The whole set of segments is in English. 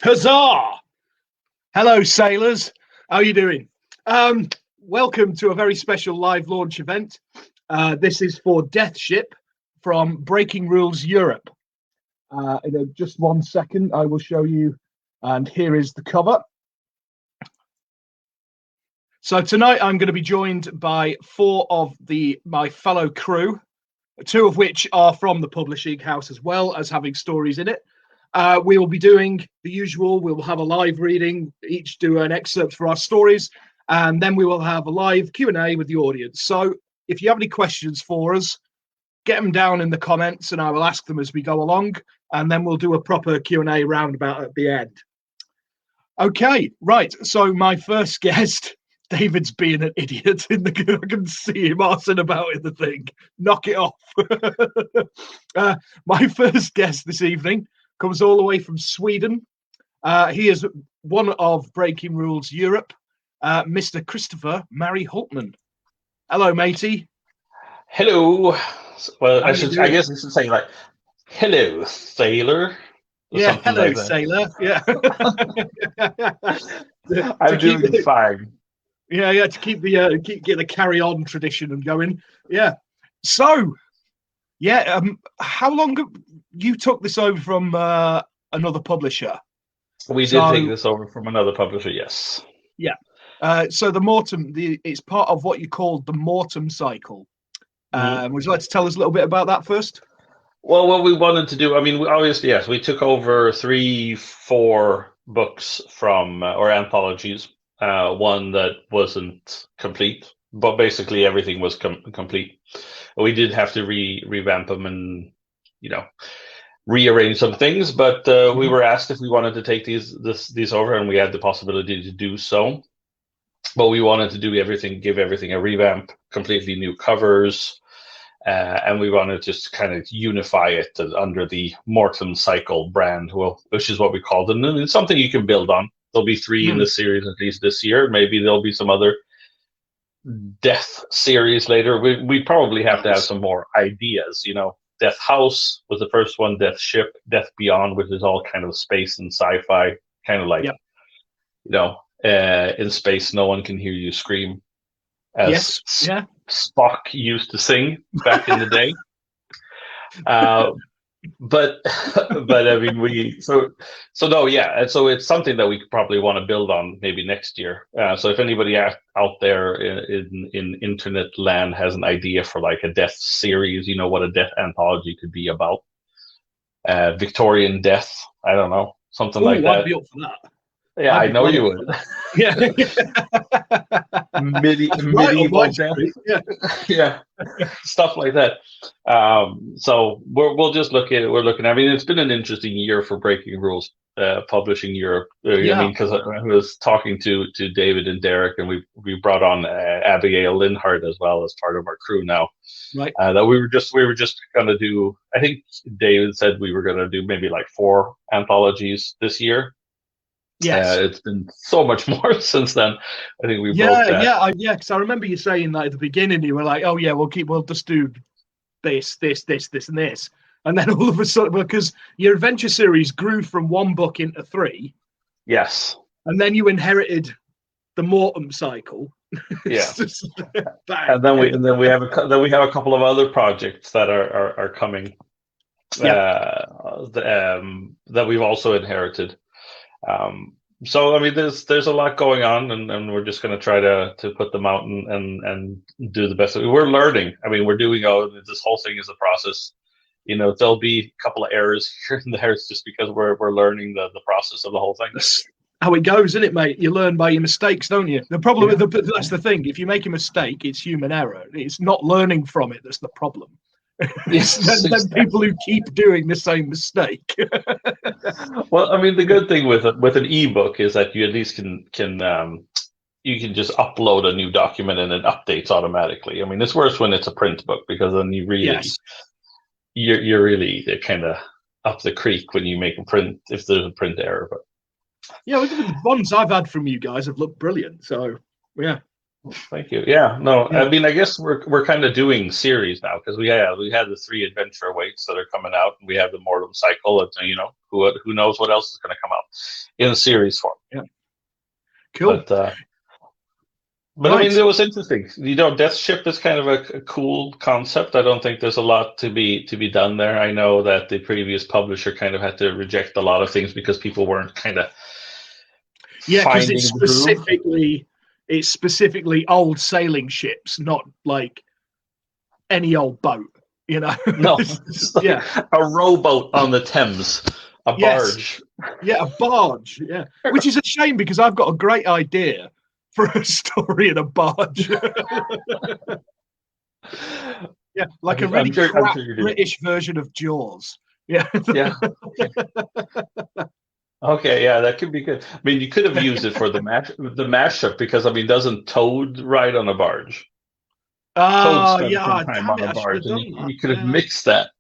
Huzzah! Hello, sailors. How are you doing? Welcome to a very special live launch event. This is for Death Ship from Breaking Rules Europe. In just 1 second, I will show you. And here is the cover. So tonight I'm going to be joined by four of my fellow crew, two of which are from the publishing house as well as having stories in it. We will be doing the usual. We'll have a live reading, each do an excerpt for our stories, and then we will have a live Q&A with the audience. So if you have any questions for us, get them down in the comments and I will ask them as we go along, and then we'll do a proper Q&A roundabout at the end. Okay, right. So my first guest, David's being an idiot in the. I can see him arsing about in the thing. Knock it off. My first guest this evening comes all the way from Sweden. He is one of Breaking Rules Europe, Mr. Christopher Marry Hultman. Hello, matey. Hello. Well, I guess I should say like, hello, sailor. Yeah, hello, like sailor. Yeah. I'm doing fine. Yeah, to keep the carry on tradition and going. Yeah. So, yeah, how long you took this over from another publisher? We did take this over from another publisher, yes. Yeah. So the Mortem, it's part of what you called the Mortem Cycle. Would you like to tell us a little bit about that first? Well, what we wanted to do, I mean, obviously, yes, we took over 3-4 books from, or anthologies, one that wasn't complete, but basically everything was complete. We did have to revamp them and, rearrange some things, but we were asked if we wanted to take these over, and we had the possibility to do so. But we wanted to give everything a revamp, completely new covers, and we wanted to just kind of unify it under the Mortem Cycle brand, which is what we called it. And it's something you can build on. There'll be 3 in the series at least this year. Maybe there'll be some other death series later. We probably have to have some more ideas, Death House was the first one, Death Ship, Death Beyond, which is all kind of space and sci-fi, kind of like, in space, no one can hear you scream, as Spock used to sing back in the day. But I mean, and so it's something that we probably want to build on maybe next year. So if anybody out there in internet land has an idea for like a death series, what a death anthology could be about, Victorian death, I don't know, something like that. I'd be up for that. Yeah, I know you would. Yeah. medieval death. Yeah. Stuff like that. So we'll just look at it. We're looking. I mean, it's been an interesting year for Breaking Rules publishing Europe. I mean, because I was talking to David and Derek, and we brought on Abigail Linhart as well as part of our crew now. Right. That we were just going to do. I think David said we were going to do maybe like 4 anthologies this year. Yes, it's been so much more since then. I think we broke that. Because I remember you saying that at the beginning. You were like, "Oh yeah, we'll just do this, and this," and then all of a sudden, because your adventure series grew from 1 book into 3. Yes, and then you inherited the Mortem Cycle. Yeah, and then we have a couple of other projects that are coming. That we've also inherited. So I mean, there's a lot going on, and we're just going to try to put them out and do the best. We're learning. I mean, we're doing this whole thing is a process. There'll be a couple of errors here and there. It's just because we're learning the process of the whole thing. That's how it goes, isn't it, mate? You learn by your mistakes, don't you? The problem that's the thing. If you make a mistake, it's human error. It's not learning from it that's the problem. Yes, then people who keep doing the same mistake. Well, I mean, the good thing with an ebook is that you at least can you can just upload a new document and it updates automatically. I mean, it's worse when it's a print book, because then you really you're really kind of up the creek when you make a print if there's a print error. But yeah, the ones I've had from you guys have looked brilliant. So yeah. Thank you. Yeah, no, Yeah. I mean, I guess we're kind of doing series now because we had the 3 adventure weights that are coming out, and we have the Mortem Cycle, and who knows what else is going to come out in series form. Yeah. Cool. But I mean, it was interesting. Death Ship is kind of a cool concept. I don't think there's a lot to be done there. I know that the previous publisher kind of had to reject a lot of things because people weren't kind of because it's specifically old sailing ships, not like any old boat. No, it's like a rowboat on the Thames, a barge. Yeah, a barge. Yeah, which is a shame because I've got a great idea for a story in a barge. Yeah, like a really crap British version of Jaws. Yeah. Yeah. Okay, yeah, that could be good. I mean, you could have used it for the mashup because I mean, doesn't Toad ride on a barge? Oh, Toad spends some time on a barge, and you could have mixed that.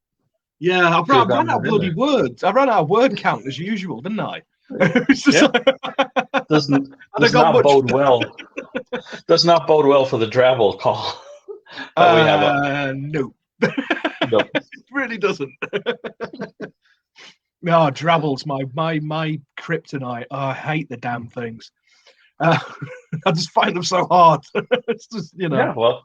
Yeah, I've run out of bloody words. I ran out of word count as usual, didn't I? Does not bode well. Does not bode well for the Drabble call that we have up. No. It really doesn't. No, Drabble's my kryptonite. Oh, I hate the damn things. I just find them so hard. It's just, Yeah, well.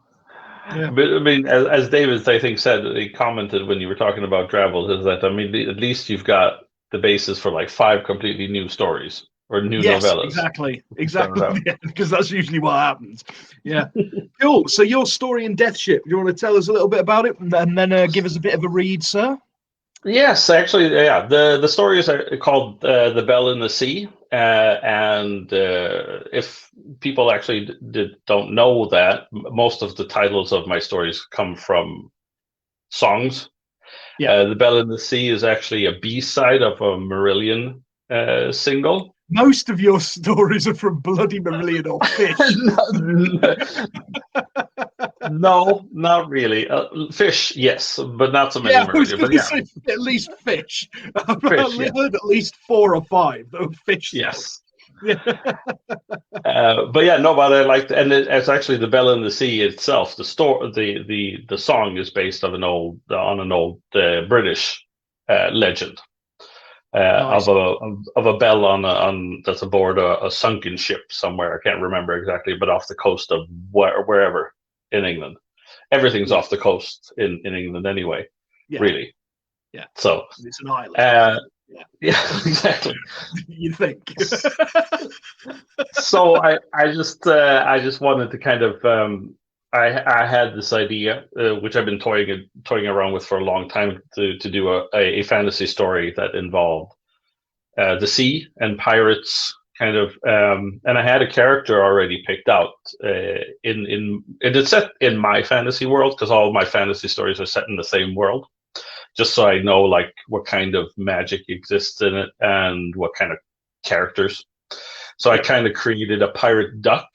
Yeah. But I mean, as David, I think, said, he commented when you were talking about Drabble, is that, I mean, at least you've got the basis for like 5 completely new stories or new novellas. Exactly. Yeah, because that's usually what happens. Yeah. Cool. So your story in Death Ship, you want to tell us a little bit about it and then give us a bit of a read, sir? Yes, actually, yeah. The stories are called The Bell in the Sea. And if people actually don't know that, most of the titles of my stories come from songs. Yeah. The Bell in the Sea is actually a B-side of a Marillion single. Most of your stories are from Bloody Marillion or Fish. No, not really. Fish, yes, but not so many. Yeah, I was going to say at least Fish. I've heard at least 4 or 5 though. Fish. Yes. Yeah. But yeah, no, but I liked, and it's actually The Bell in the Sea itself. The song is based on an old British legend. Nice. of a bell on that's aboard a sunken ship somewhere. I can't remember exactly, but off the coast of wherever in England. Everything's off the coast in England anyway. Yeah. Really. Yeah. So it's an island. Yeah, exactly. You think? So I just wanted to kind of I had this idea, which I've been toying around with for a long time, to do a fantasy story that involved the sea and pirates, kind of. And I had a character already picked out. It's set in my fantasy world because all of my fantasy stories are set in the same world. Just so I know, like, what kind of magic exists in it and what kind of characters. So I kind of created a pirate duck.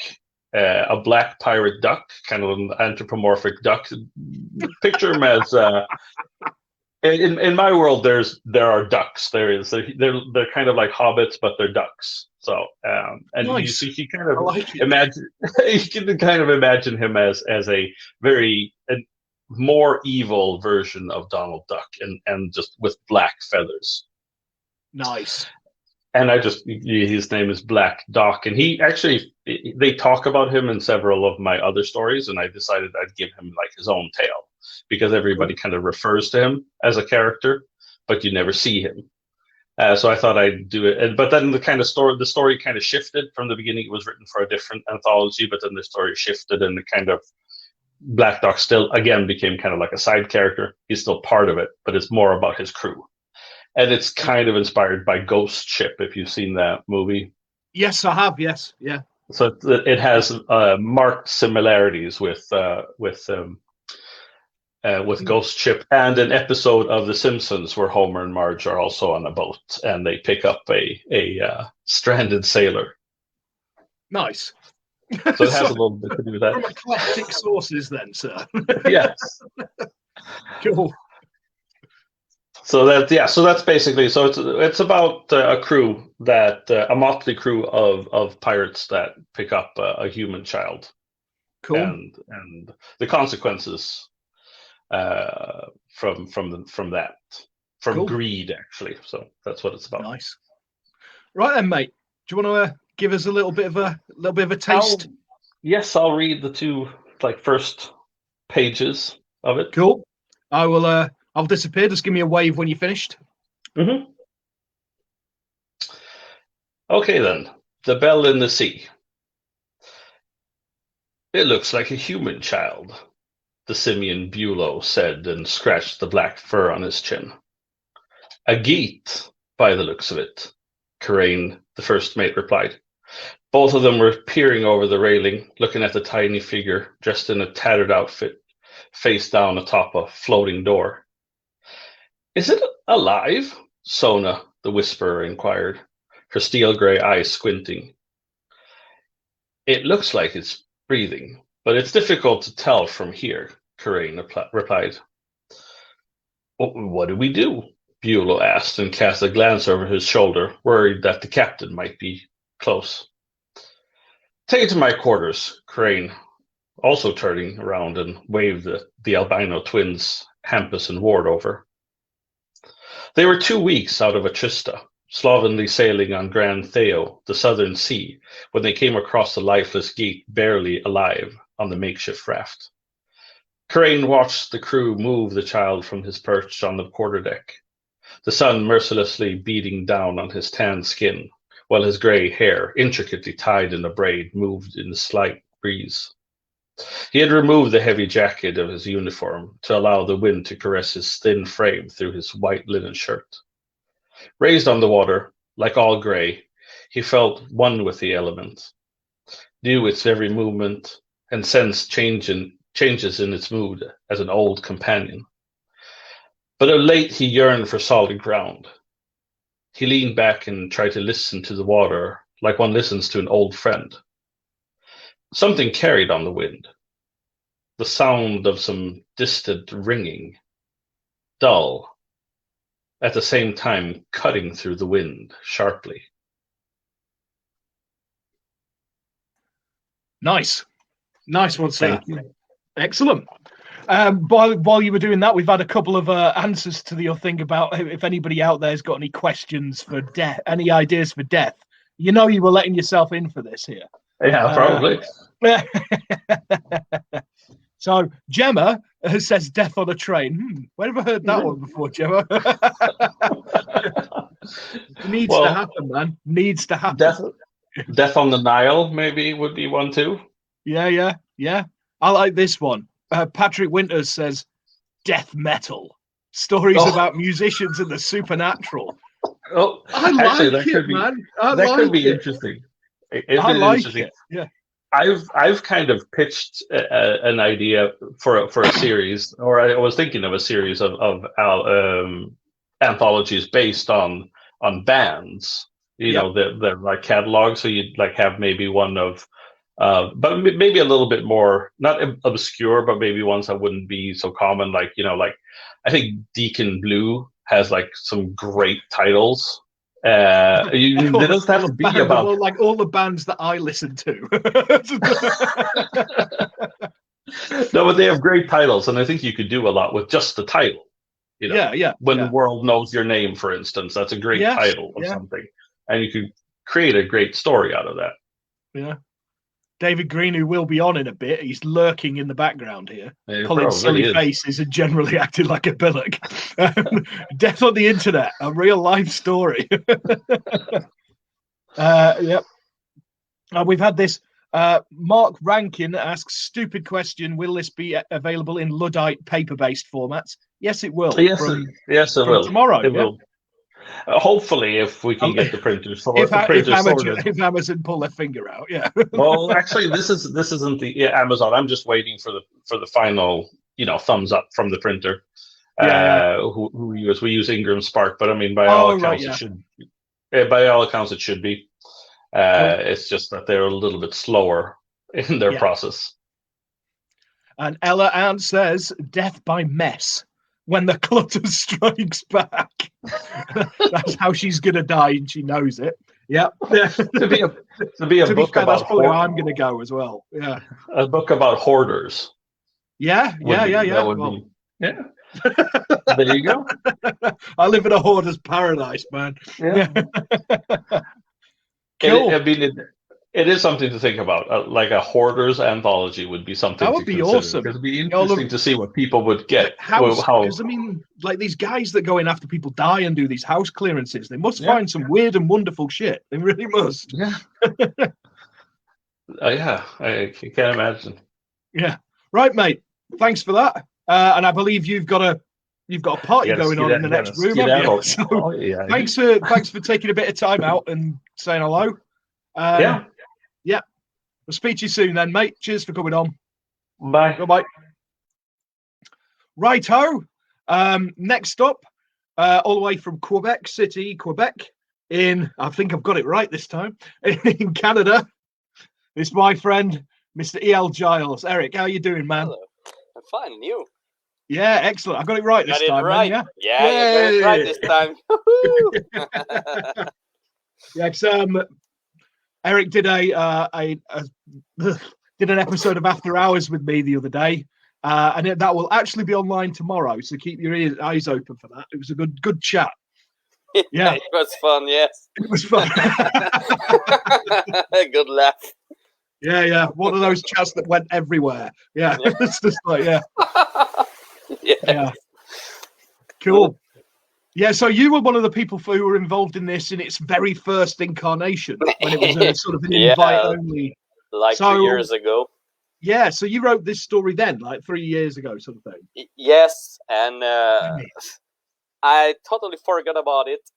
A black pirate duck, kind of an anthropomorphic duck. Picture him as in my world. There are ducks. They're kind of like hobbits, but they're ducks. So and nice. you kind of imagine you can kind of imagine him as a very more evil version of Donald Duck, and just with black feathers. Nice. And his name is Black Doc, and they talk about him in several of my other stories, and I decided I'd give him like his own tale because everybody kind of refers to him as a character, but you never see him. So I thought I'd do it, but then the story kind of shifted from the beginning. It was written for a different anthology, but then the story shifted, and the kind of Black Doc still again became kind of like a side character. He's still part of it, but it's more about his crew. And it's kind of inspired by Ghost Ship, if you've seen that movie. Yes, I have. Yes, yeah. So it has marked similarities with Ghost Ship, and an episode of The Simpsons where Homer and Marge are also on a boat, and they pick up a stranded sailor. Nice. So it has a little bit to do with that. From eclectic sources, then, sir. Yes. Cool. So that's basically, so it's about a crew a motley crew of pirates that pick up a human child. Cool. and the consequences from Cool. greed, actually. So that's what it's about. Nice. Right then, mate. Do you want to give us a little bit of a taste? Yes, I'll read the two first pages of it. Cool. I will. I'll disappear. Just give me a wave when you're finished. Mm-hmm. Okay then. The Bell in the Sea. It looks like a human child, the simian Bulow said, and scratched the black fur on his chin. A geet, by the looks of it, Karain, the first mate, replied. Both of them were peering over the railing, looking at the tiny figure dressed in a tattered outfit, face down atop a floating door. Is it alive? Sona, the whisperer, inquired, her steel-gray eyes squinting. It looks like it's breathing, but it's difficult to tell from here, Karain replied. What do we do? Bulow asked and cast a glance over his shoulder, worried that the captain might be close. Take it to my quarters, Karain, also turning around and waved the albino twins, Hampus and Ward, over. They were 2 weeks out of Atrista, slovenly sailing on Grand Theo, the southern sea, when they came across the lifeless geet barely alive on the makeshift raft. Karain watched the crew move the child from his perch on the quarterdeck, the sun mercilessly beating down on his tanned skin, while his gray hair, intricately tied in a braid, moved in the slight breeze. He had removed the heavy jacket of his uniform to allow the wind to caress his thin frame through his white linen shirt. Raised on the water, like all gray, he felt one with the element, knew its every movement, and sensed changes in its mood as an old companion. But of late he yearned for solid ground. He leaned back and tried to listen to the water like one listens to an old friend. Something carried on the wind, the sound of some distant ringing, dull, at the same time cutting through the wind sharply. Nice one, sir. Thank you. Excellent. While you were doing that, we've had a couple of answers to your thing about if anybody out there's got any questions for death, any ideas for death. You know, you were letting yourself in for this here. Yeah, probably. So Gemma says death on a train. Where have I heard that one before, Gemma? Needs to happen, man. Needs to happen. Death on the Nile maybe would be one too. Yeah. I like this one. Patrick Winters says death metal. Stories about musicians and the supernatural. Oh, I actually, like it, man. That could be interesting. I like it. Yeah. I've kind of pitched an idea for a series, or I was thinking of a series of anthologies based on bands. You know, they're like catalogs, so you'd like have maybe one of, but maybe a little bit more not obscure, but maybe ones that wouldn't be so common. Like I think Deacon Blue has like some great titles. It doesn't have to be about like all the bands that I listen to. No, but they have great titles, and I think you could do a lot with just the title. You know, When the World Knows Your Name, for instance, that's a great title of something, and you could create a great story out of that. Yeah. David Green, who will be on in a bit, he's lurking in the background here, pulling silly faces and generally acting like a pillock. Death on the Internet, a real life story. Yep. We've had this. Mark Rankin asks, stupid question, will this be available in Luddite paper-based formats? Yes, it will. Yes, it will. Tomorrow. It will. Hopefully, if we can get the printers, if Amazon pull their finger out, Well, actually, this isn't the Amazon. I'm just waiting for the final, thumbs up from the printer. Who we use Ingram Spark, but I mean, by all accounts, it should. By all accounts, it should be. It's just that they're a little bit slower in their process. And Ella Ann says, "Death by mess." When the clutter strikes back. That's how she's going to die, and she knows it. Yeah. to be a book fair, about that's probably how I'm going to go as well. Yeah. a book about hoarders. Yeah. That would be. Yeah. There you go. I live in a hoarder's paradise, man. Yeah. Cool. It is something to think about. Like a hoarder's anthology would be something that would to be consider. awesome. Because it'd be interesting to see what people would get. Because I mean, like these guys that go in after people die and do these house clearances, they must find some weird and wonderful shit. They really must. Yeah. Yeah, I can't imagine. Yeah. Right, mate. Thanks for that. And I believe you've got a party going on in the next room, haven't you? So thanks for taking a bit of time out and saying hello. Yeah. We'll speak to you soon then, mate. Cheers for coming on. Bye. Bye. Righto. Next up, all the way from Quebec City, Quebec, I think I've got it right this time, in Canada, it's my friend, Mr. E.L. Giles. Eric, how are you doing, man? Hello. I'm fine, and you? Yeah, excellent. I got it right this time, right. man, Yeah, you got it right this time. Yeah, because Eric did did an episode of After Hours with me the other day, and that will actually be online tomorrow. So keep your eyes open for that. It was a good chat. Yeah, it was fun. Yes, it was fun. Good laugh. Yeah. One of those chats that went everywhere. Yeah, it's just like yeah. Cool. Yeah, so you were one of the people who were involved in this in its very first incarnation, when it was a sort of an invite only. Like 3 years ago. Yeah, so you wrote this story then, like 3 years ago, sort of thing. Yes, and I totally forgot about it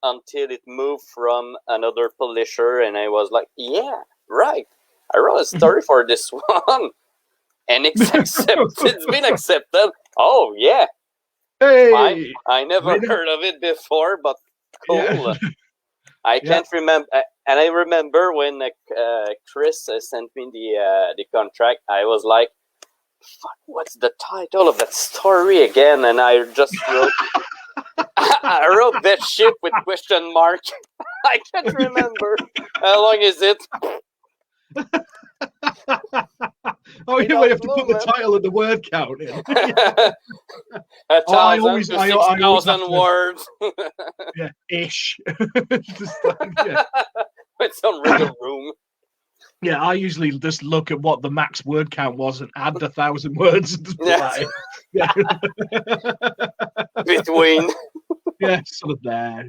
until it moved from another publisher, and I was like, yeah, right. I wrote a story for this one, and it's been accepted. Oh, yeah. Hey, I never heard of it before, but cool. Yeah. I can't remember, and I remember when Chris sent me the contract. I was like, "Fuck, what's the title of that story again?" And I just wrote, I wrote that shit with question mark. I can't remember. How long is it? Oh, you have to put the title and the word count in. 1,000 to 6,000 words. Yeah, ish. With some wriggle room. Yeah, I usually just look at what the max word count was and add 1,000 words. Yeah. Between. Yeah, sort of there.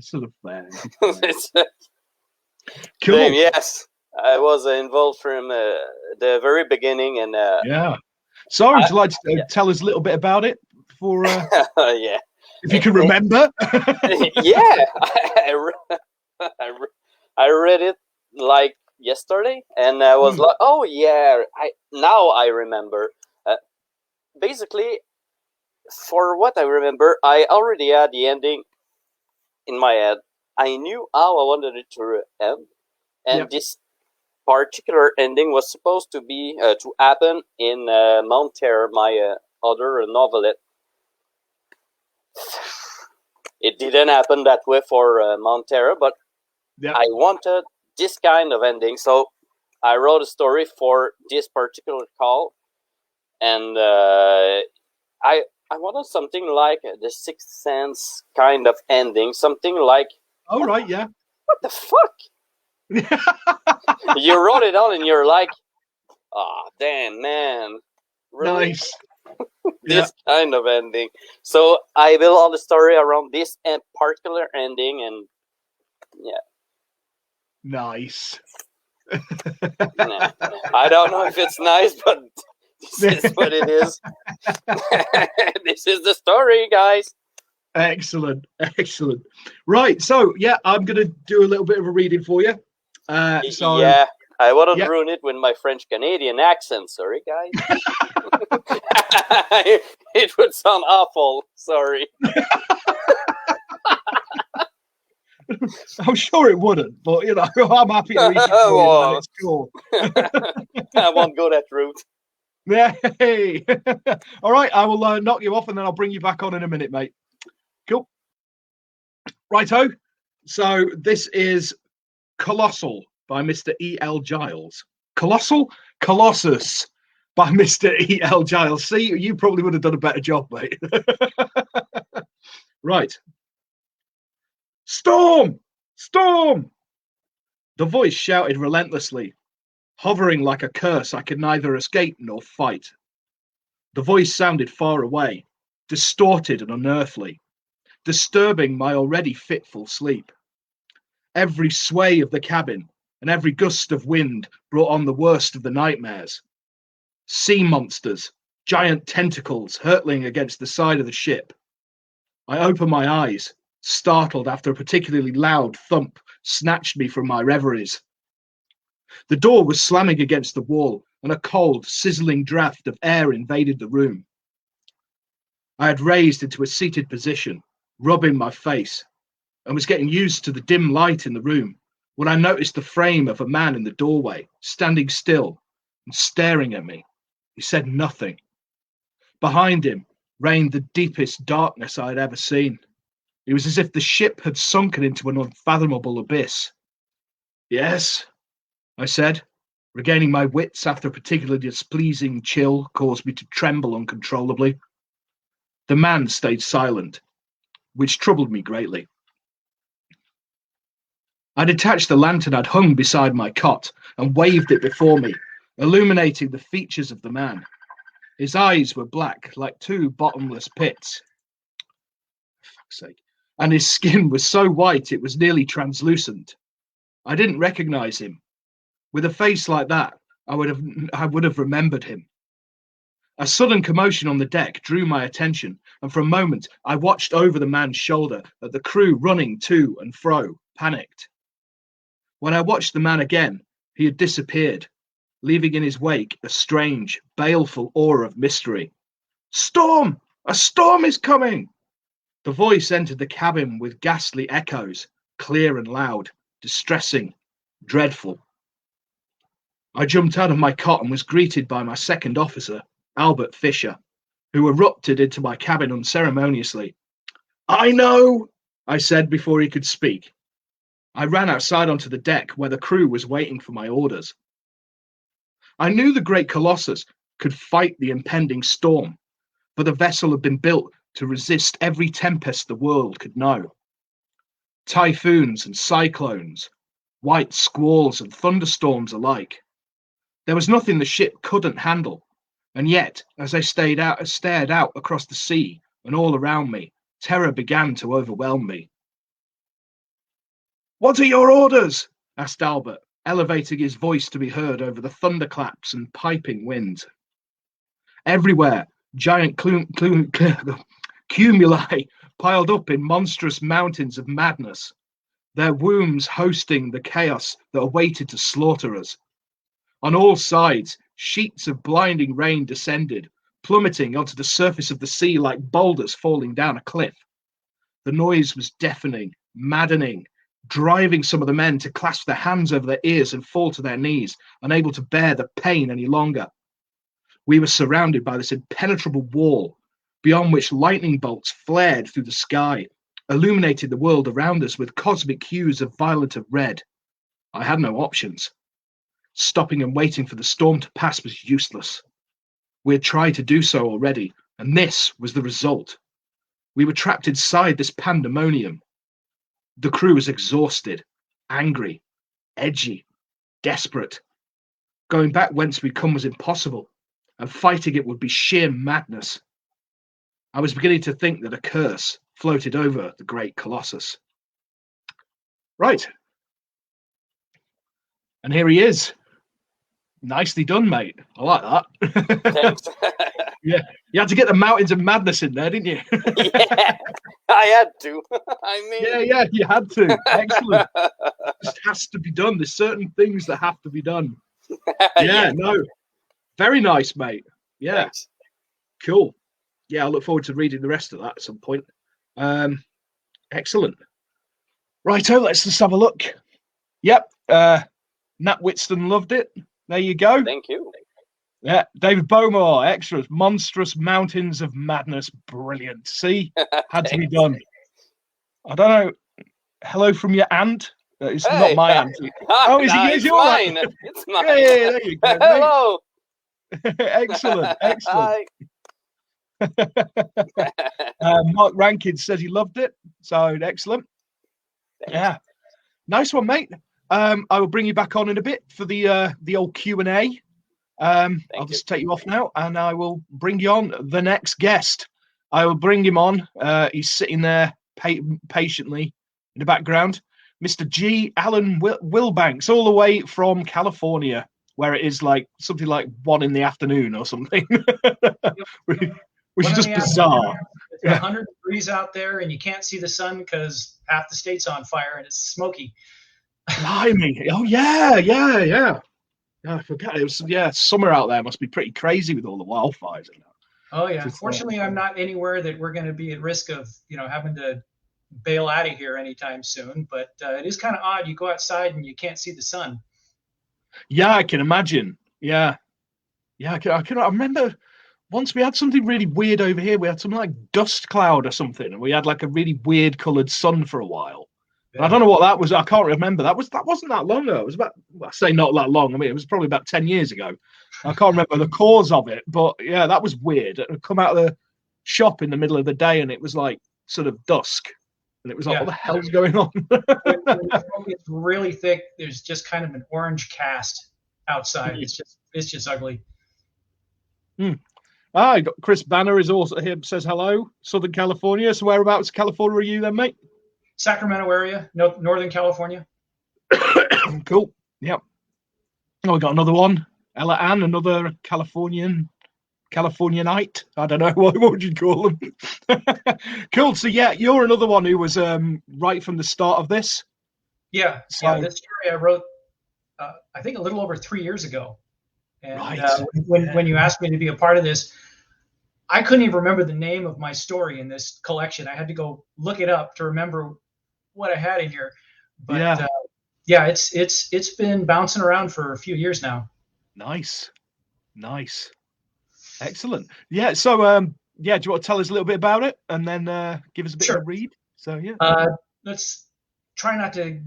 Cool. Damn, yes. I was involved from the very beginning, and So, would you like to tell us a little bit about it? For yeah, if you can remember. Yeah, I read it like yesterday, and I was like, oh yeah, now I remember. Basically, for what I remember, I already had the ending in my head. I knew how I wanted it to end, and this particular ending was supposed to be to happen in Mount Terror, my other novelette. It didn't happen that way for Mount Terror, but I wanted this kind of ending, so I wrote a story for this particular call, and I wanted something like the Sixth Sense kind of ending, something like. Oh right, yeah. What the fuck? You wrote it on and you're like, oh damn, man, really? Nice. This kind of ending. So I built all the story around this particular ending, and nice. I don't know if it's nice, but this is what it is. This is the story, guys. Excellent. Right, so I'm gonna do a little bit of a reading for you. I wouldn't ruin it with my French Canadian accent. Sorry, guys. It would sound awful. Sorry. I'm sure it wouldn't, but I'm happy to read it for you. It's cool. I won't go that route. Hey. All right, I will knock you off and then I'll bring you back on in a minute, mate. Cool. Righto. So this is Colossal by Mr. E.L. Giles. Colossal? Colossus by Mr. E.L. Giles. See, you probably would have done a better job, mate. Right. Storm! Storm! The voice shouted relentlessly, hovering like a curse I could neither escape nor fight. The voice sounded far away, distorted and unearthly, disturbing my already fitful sleep. Every sway of the cabin and every gust of wind brought on the worst of the nightmares. Sea monsters, giant tentacles hurtling against the side of the ship. I opened my eyes, startled after a particularly loud thump snatched me from my reveries. The door was slamming against the wall, and a cold, sizzling draft of air invaded the room. I had raised into a seated position, rubbing my face, and was getting used to the dim light in the room when I noticed the frame of a man in the doorway, standing still and staring at me. He said nothing. Behind him reigned the deepest darkness I had ever seen. It was as if the ship had sunken into an unfathomable abyss. Yes, I said, regaining my wits after a particularly displeasing chill caused me to tremble uncontrollably. The man stayed silent, which troubled me greatly. I detached the lantern I'd hung beside my cot and waved it before me, illuminating the features of the man. His eyes were black, like two bottomless pits. For fuck's sake. And his skin was so white it was nearly translucent. I didn't recognize him. With a face like that, I would have remembered him. A sudden commotion on the deck drew my attention, and for a moment I watched over the man's shoulder at the crew running to and fro, panicked. When I watched the man again, he had disappeared, leaving in his wake a strange, baleful aura of mystery. Storm! A storm is coming! The voice entered the cabin with ghastly echoes, clear and loud, distressing, dreadful. I jumped out of my cot and was greeted by my second officer, Albert Fisher, who erupted into my cabin unceremoniously. I know, I said before he could speak. I ran outside onto the deck where the crew was waiting for my orders. I knew the great Colossus could fight the impending storm, for the vessel had been built to resist every tempest the world could know. Typhoons and cyclones, white squalls and thunderstorms alike. There was nothing the ship couldn't handle, and yet, as I stared out across the sea and all around me, terror began to overwhelm me. What are your orders? Asked Albert, elevating his voice to be heard over the thunderclaps and piping wind. Everywhere, giant cumuli piled up in monstrous mountains of madness, their wombs hosting the chaos that awaited to slaughter us. On all sides, sheets of blinding rain descended, plummeting onto the surface of the sea like boulders falling down a cliff. The noise was deafening, maddening, driving some of the men to clasp their hands over their ears and fall to their knees, unable to bear the pain any longer. We were surrounded by this impenetrable wall, beyond which lightning bolts flared through the sky, illuminating the world around us with cosmic hues of violet and red. I had no options. Stopping and waiting for the storm to pass was useless. We had tried to do so already, and this was the result. We were trapped inside this pandemonium. The crew was exhausted, angry, edgy, desperate. Going back whence we'd come was impossible, and fighting it would be sheer madness. I was beginning to think that a curse floated over the great Colossus. Right. And here he is. Nicely done, mate. I like that. Thanks. Yeah, you had to get the mountains of madness in there, didn't you? Yeah, I had to. I mean, yeah, you had to. Excellent. This has to be done. There's certain things that have to be done. Yeah, no. Very nice, mate. Yeah. Thanks. Cool. Yeah, I look forward to reading the rest of that at some point. Excellent. Righto, let's just have a look. Yep. Nat Whitston loved it. There you go. Thank you. Yeah, David Bowmore, extras. Monstrous Mountains of Madness. Brilliant. See? Had to be done. I don't know. Hello from your aunt. It's Hey, not my answer. Oh, is no, he? Is it's he all mine. right? It's mine. Yeah, there you go, mate. Hello. Excellent, excellent. Hi. Mark Rankin says he loved it, so excellent. Yeah, nice one, mate. I will bring you back on in a bit for the old Q&A. I'll just take you off now, and I will bring you on the next guest. I will bring him on. He's sitting there patiently in the background. Mr. G. Alan Wilbanks, all the way from California, where it is like something like 1 p.m. or something, which is just bizarre. It's 100 degrees out there, and you can't see the sun because half the state's on fire and it's smoky. Blimey. Oh yeah. Yeah, I forgot. It was summer out there must be pretty crazy with all the wildfires and that. Oh yeah. Fortunately, I'm not anywhere that we're going to be at risk of, having to bail out of here anytime soon. But it is kind of odd. You go outside and you can't see the sun. Yeah, I can imagine. Yeah. I remember once we had something really weird over here. We had something like dust cloud or something, and we had like a really weird coloured sun for a while. Yeah. I don't know what that was. I can't remember. That wasn't that long ago. It was about, I say not that long. I mean, it was probably about 10 years ago. I can't remember the cause of it, but yeah, that was weird. It come out of the shop in the middle of the day, and it was like sort of dusk, and it was like, what the hell's going on? It's really thick. There's just kind of an orange cast outside. It's just ugly. I got Chris Banner is also here. Says hello, Southern California. So whereabouts California are you then, mate? Sacramento area, Northern California. Cool. Yep. Oh, we got another one. Ella Ann, another Californianite. I don't know. What would you call them? Cool. So yeah, you're another one who was right from the start of this. Yeah. So, yeah. This story I wrote, I think a little over 3 years ago. And right. When you asked me to be a part of this, I couldn't even remember the name of my story in this collection. I had to go look it up to remember what I had in here. But it's been bouncing around for a few years now. Nice. Excellent. Yeah. So do you want to tell us a little bit about it and then give us a bit of a read? So yeah. Let's try not to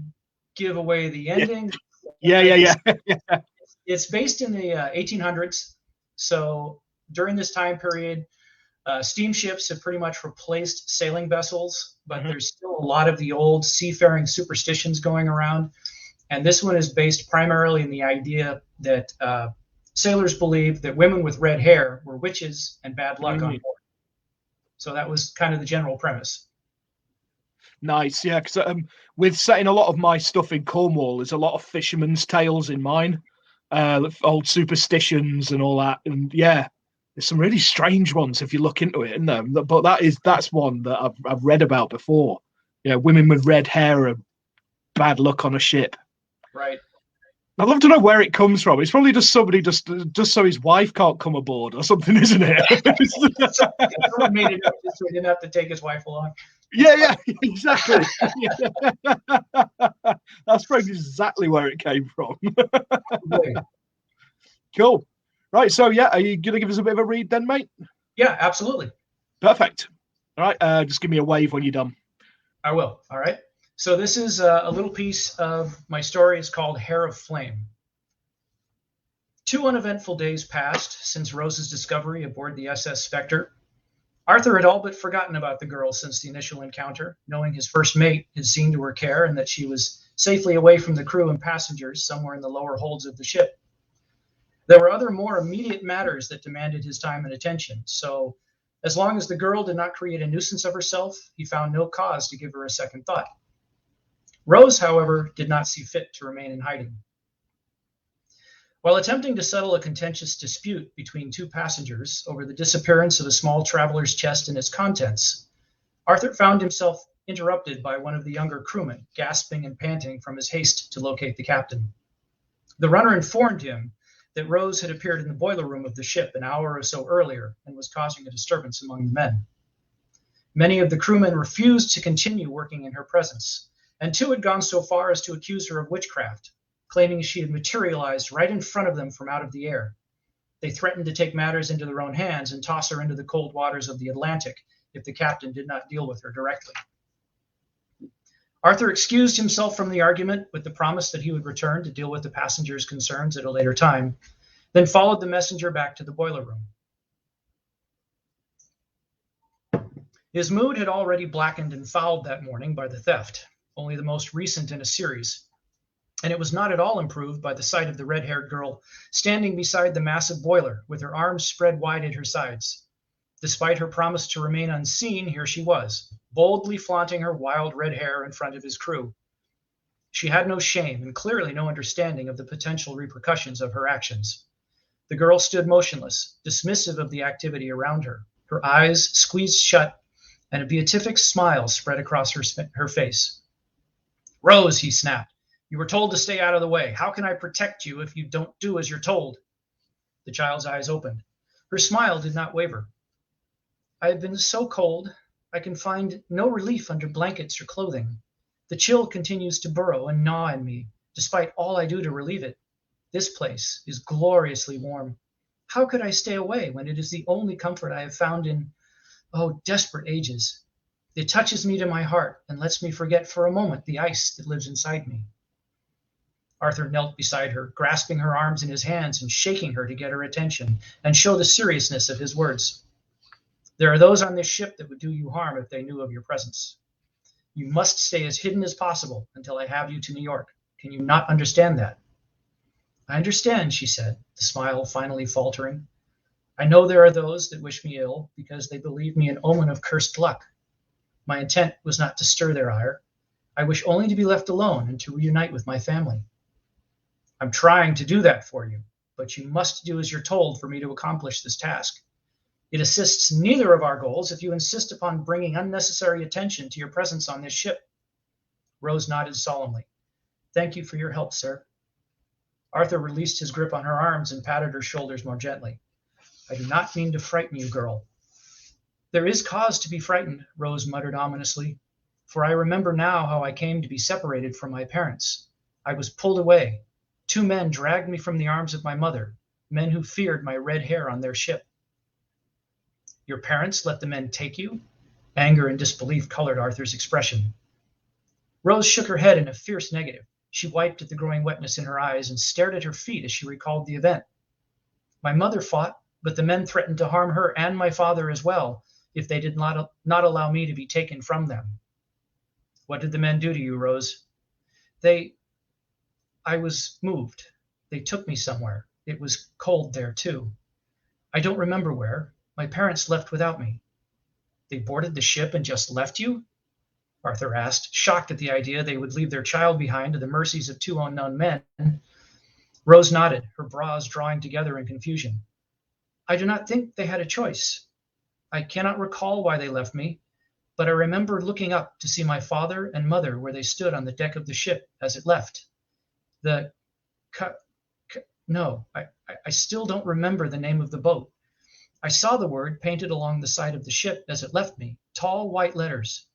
give away the ending. Yeah. It's based in the 1800s. So during this time period, steamships have pretty much replaced sailing vessels, but there's still a lot of the old seafaring superstitions going around. And this one is based primarily in the idea that sailors believed that women with red hair were witches and bad luck on board. So that was kind of the general premise. Nice, yeah, because with setting a lot of my stuff in Cornwall, there's a lot of fishermen's tales in mine, old superstitions and all that, and yeah, there's some really strange ones if you look into it, isn't there? But that's one that I've read about before. Yeah, women with red hair are bad luck on a ship. Right. I'd love to know where it comes from. It's probably just somebody just so his wife can't come aboard or something, isn't it? Someone made it up just so he didn't have to take his wife along. Yeah, exactly. That's probably exactly where it came from. Cool. Right, so yeah, are you going to give us a bit of a read then, mate? Yeah, absolutely. Perfect. All right, just give me a wave when you're done. I will. All right. So this is a little piece of my story. It's called Hair of Flame. 2 uneventful days passed since Rose's discovery aboard the SS Spectre. Arthur had all but forgotten about the girl since the initial encounter, knowing his first mate had seen to her care and that she was safely away from the crew and passengers somewhere in the lower holds of the ship. There were other more immediate matters that demanded his time and attention, so as long as the girl did not create a nuisance of herself, he found no cause to give her a second thought. Rose, however, did not see fit to remain in hiding. While attempting to settle a contentious dispute between 2 passengers over the disappearance of a small traveler's chest and its contents, Arthur found himself interrupted by one of the younger crewmen, gasping and panting from his haste to locate the captain. The runner informed him that Rose had appeared in the boiler room of the ship an hour or so earlier and was causing a disturbance among the men. Many of the crewmen refused to continue working in her presence, and 2 had gone so far as to accuse her of witchcraft, claiming she had materialized right in front of them from out of the air. They threatened to take matters into their own hands and toss her into the cold waters of the Atlantic if the captain did not deal with her directly. Arthur excused himself from the argument with the promise that he would return to deal with the passengers' concerns at a later time, then followed the messenger back to the boiler room. His mood had already blackened and fouled that morning by the theft, only the most recent in a series, and it was not at all improved by the sight of the red-haired girl standing beside the massive boiler with her arms spread wide at her sides. Despite her promise to remain unseen, here she was, boldly flaunting her wild red hair in front of his crew. She had no shame and clearly no understanding of the potential repercussions of her actions. The girl stood motionless, dismissive of the activity around her, her eyes squeezed shut, and a beatific smile spread across her face. "Rose," he snapped, "you were told to stay out of the way. How can I protect you if you don't do as you're told?" The child's eyes opened. Her smile did not waver. "I have been so cold, I can find no relief under blankets or clothing. The chill continues to burrow and gnaw in me, despite all I do to relieve it. This place is gloriously warm. How could I stay away when it is the only comfort I have found in, desperate ages? It touches me to my heart and lets me forget for a moment the ice that lives inside me." Arthur knelt beside her, grasping her arms in his hands and shaking her to get her attention and show the seriousness of his words. "There are those on this ship that would do you harm if they knew of your presence. You must stay as hidden as possible until I have you to New York. Can you not understand that?" "I understand," she said, the smile finally faltering. "I know there are those that wish me ill because they believe me an omen of cursed luck. My intent was not to stir their ire. I wish only to be left alone and to reunite with my family. I'm trying to do that for you, but you must do as you're told for me to accomplish this task. It assists neither of our goals if you insist upon bringing unnecessary attention to your presence on this ship." Rose nodded solemnly. "Thank you for your help, sir." Arthur released his grip on her arms and patted her shoulders more gently. "I do not mean to frighten you, girl." "There is cause to be frightened," Rose muttered ominously, "for I remember now how I came to be separated from my parents. I was pulled away. 2 men dragged me from the arms of my mother, men who feared my red hair on their ship." "Your parents let the men take you?" Anger and disbelief colored Arthur's expression. Rose shook her head in a fierce negative. She wiped at the growing wetness in her eyes and stared at her feet as she recalled the event. "My mother fought, but the men threatened to harm her and my father as well if they did not allow me to be taken from them." "What did the men do to you, Rose?" I was moved. They took me somewhere. It was cold there, too. I don't remember where. My parents left without me." "They boarded the ship and just left you?" Arthur asked, shocked at the idea they would leave their child behind to the mercies of 2 unknown men. Rose nodded, her brows drawing together in confusion. "I do not think they had a choice. I cannot recall why they left me, but I remember looking up to see my father and mother where they stood on the deck of the ship as it left. I still don't remember the name of the boat. I saw the word painted along the side of the ship as it left me, tall white letters.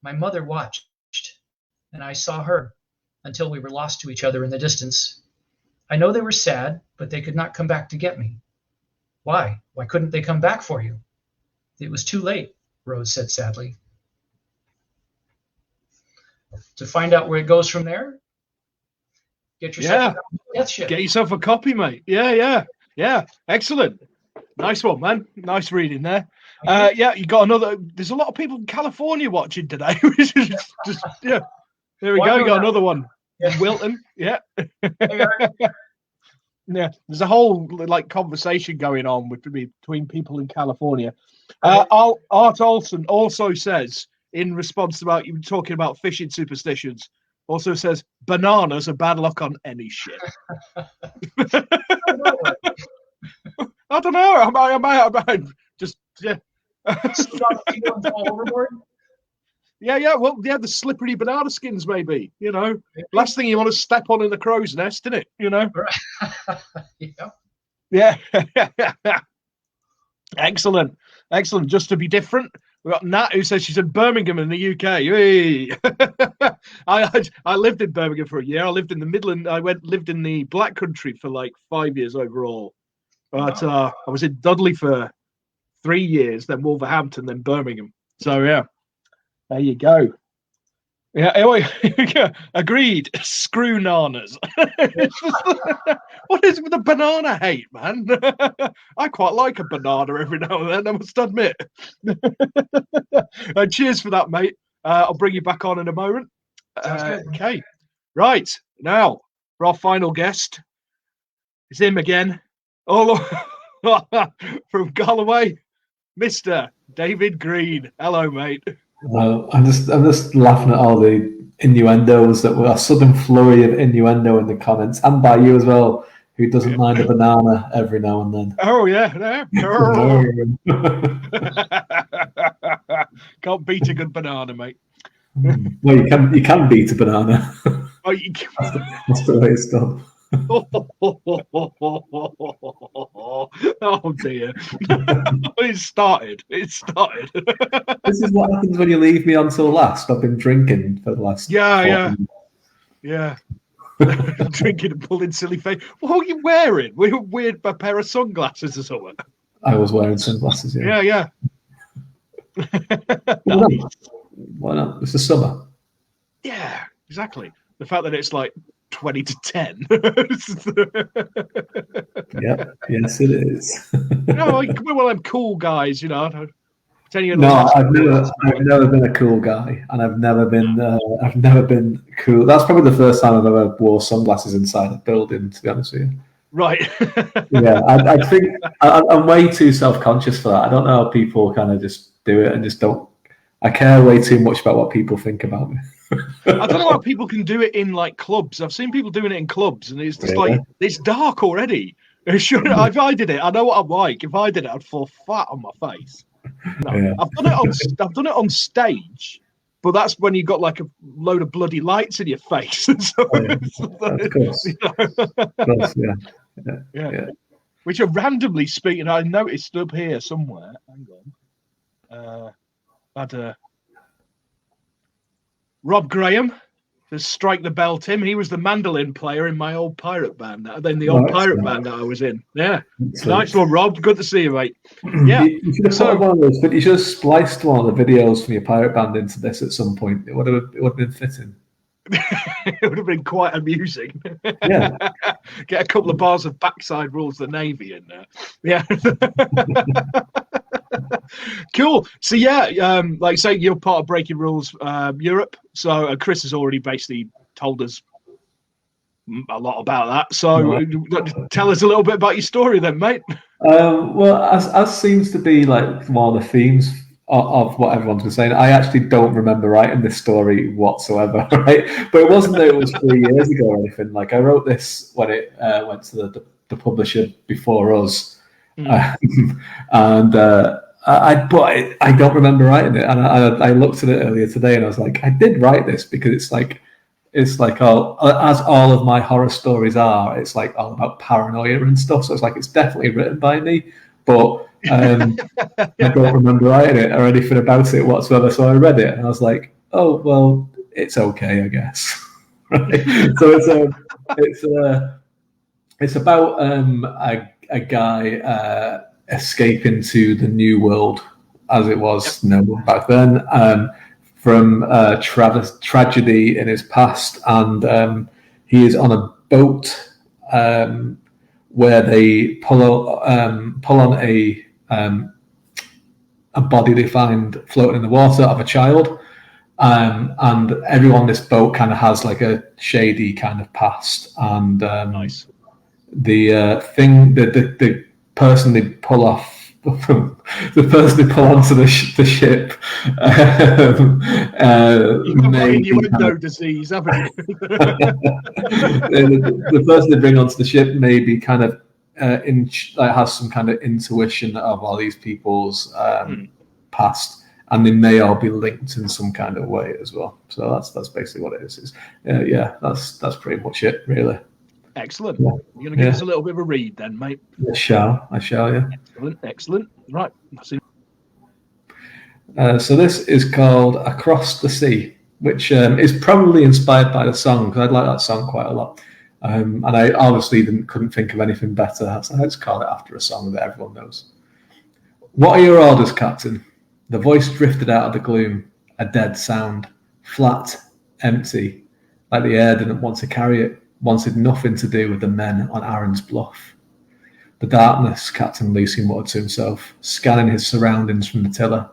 My mother watched, and I saw her, until we were lost to each other in the distance. I know they were sad, but they could not come back to get me." "Why? Why couldn't they come back for you?" "It was too late," Rose said sadly. To find out where it goes from there, get yourself a death ship. Get yourself a copy, mate. Yeah. Excellent. Nice one, man. Nice reading there. You got another. There's a lot of people in California watching today. Yeah. There we go. You got another one. Yeah. Wilton. Yeah. Yeah. There's a whole conversation going on between people in California. Art Olson also says, in response to you talking about fishing superstitions, also says bananas are bad luck on any ship. I don't know. I might just overboard. Yeah. Well, the slippery banana skins, maybe. Last thing you want to step on in the crow's nest, isn't it? Yeah. Excellent. Just to be different, we got Nat who says she's in Birmingham in the UK. Hey. I lived in Birmingham for a year. I lived in the Midland. I lived in the Black Country for 5 years overall. But I was in Dudley for 3 years, then Wolverhampton, then Birmingham. So yeah, there you go. Yeah, yeah, agreed. Screw nanas. What is with the banana hate, man? I quite like a banana every now and then, I must admit. Cheers for that, mate. I'll bring you back on in a moment. Sounds good. Okay, right now for our final guest. It's him again, all from Galloway, Mr. David Green. Hello, mate. I'm just laughing at all the innuendos that were a sudden flurry of innuendo in the comments, and by you as well, who doesn't mind a banana every now and then. Oh yeah, can't beat a good banana, mate. Well, you can beat a banana. Oh, that's the way it's done. Oh dear. It started. This is what happens when you leave me until last. I've been drinking for the last yeah drinking and pulling silly face. What were you wearing? Were you weird a pair of sunglasses or something? I was wearing sunglasses, yeah. Why not? It's the summer. Yeah, exactly. The fact that it's like 20 to 10. Yeah, yes, it is. No, we're one of them cool guys, you know. No, I've never been a cool guy, and I've never been cool. That's probably the first time I've ever wore sunglasses inside a building, to be honest with you. Right. Yeah, I think I'm way too self-conscious for that. I don't know how people kind of just do it and just don't. I care way too much about what people think about me. I don't know how people can do it in like clubs. I've seen people doing it in clubs, and it's just like it's dark already. Sure, if I did it, I know what I'm like. If I did it, I'd fall flat on my face. No, yeah. I've done it on stage, but that's when you got like a load of bloody lights in your face. So, of course. You know, yeah. Which are randomly speaking, I noticed up here somewhere. Hang on. Rob Graham to strike the bell, Tim. He was the mandolin player in my old pirate band. Then the old pirate band that I was in. Yeah. Nice one, Rob. Good to see you, mate. Yeah. You should have put one of those, but you should have spliced one of the videos from your pirate band into this at some point. It would have been fitting. It would have been quite amusing. Yeah. Get a couple of bars of backside rules the Navy in there. Yeah. Cool. So yeah, like I say, you're part of Breaking Rules Europe. So Chris has already basically told us a lot about that. So tell us a little bit about your story then, mate. Well, as seems to be like one of the themes of what everyone's been saying, I actually don't remember writing this story whatsoever, right? But it wasn't that it was 3 years ago or anything. Like I wrote this when it went to the publisher before us, and I don't remember writing it. And I looked at it earlier today, and I was like, I did write this because it's like as all of my horror stories are. It's like all about paranoia and stuff. So it's like it's definitely written by me, but. I don't remember writing it or anything about it whatsoever. So I read it and I was like, "Oh well, it's okay, I guess." Right? So it's about a guy escaping to the new world, as it was known back then, from tragedy in his past, and he is on a boat where they pull on a body they find floating in the water of a child, and everyone on this boat kind of has like a shady kind of past, and nice. The person they pull off. The person they pull onto the ship. You've got innuendo disease, haven't you? The person they bring onto the ship may be kind of has some kind of intuition of all these people's past, and they may all be linked in some kind of way as well. So that's basically what it is. That's pretty much it, really. Excellent. Yeah. You're going to give us a little bit of a read then, mate? I shall, yeah. Excellent. Right. So this is called Across the Sea, which is probably inspired by the song, because I like that song quite a lot. And I obviously couldn't think of anything better, so I just called it after a song that everyone knows. What are your orders, Captain? The voice drifted out of the gloom, a dead sound, flat, empty, like the air didn't want to carry it, wanted nothing to do with the men on Aaron's bluff. The darkness, Captain Lucy muttered to himself, scanning his surroundings from the tiller.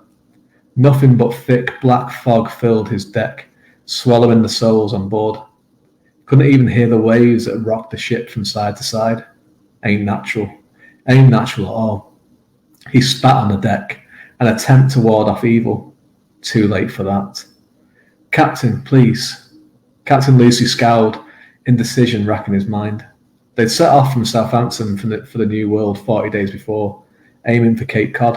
Nothing but thick black fog filled his deck, swallowing the souls on board. Couldn't even hear the waves that rocked the ship from side to side. Ain't natural at all. He spat on the deck, an attempt to ward off evil. Too late for that. Captain, please. Captain Lucy scowled, indecision racking his mind. They'd set off from Southampton for the New World 40 days before, aiming for Cape Cod.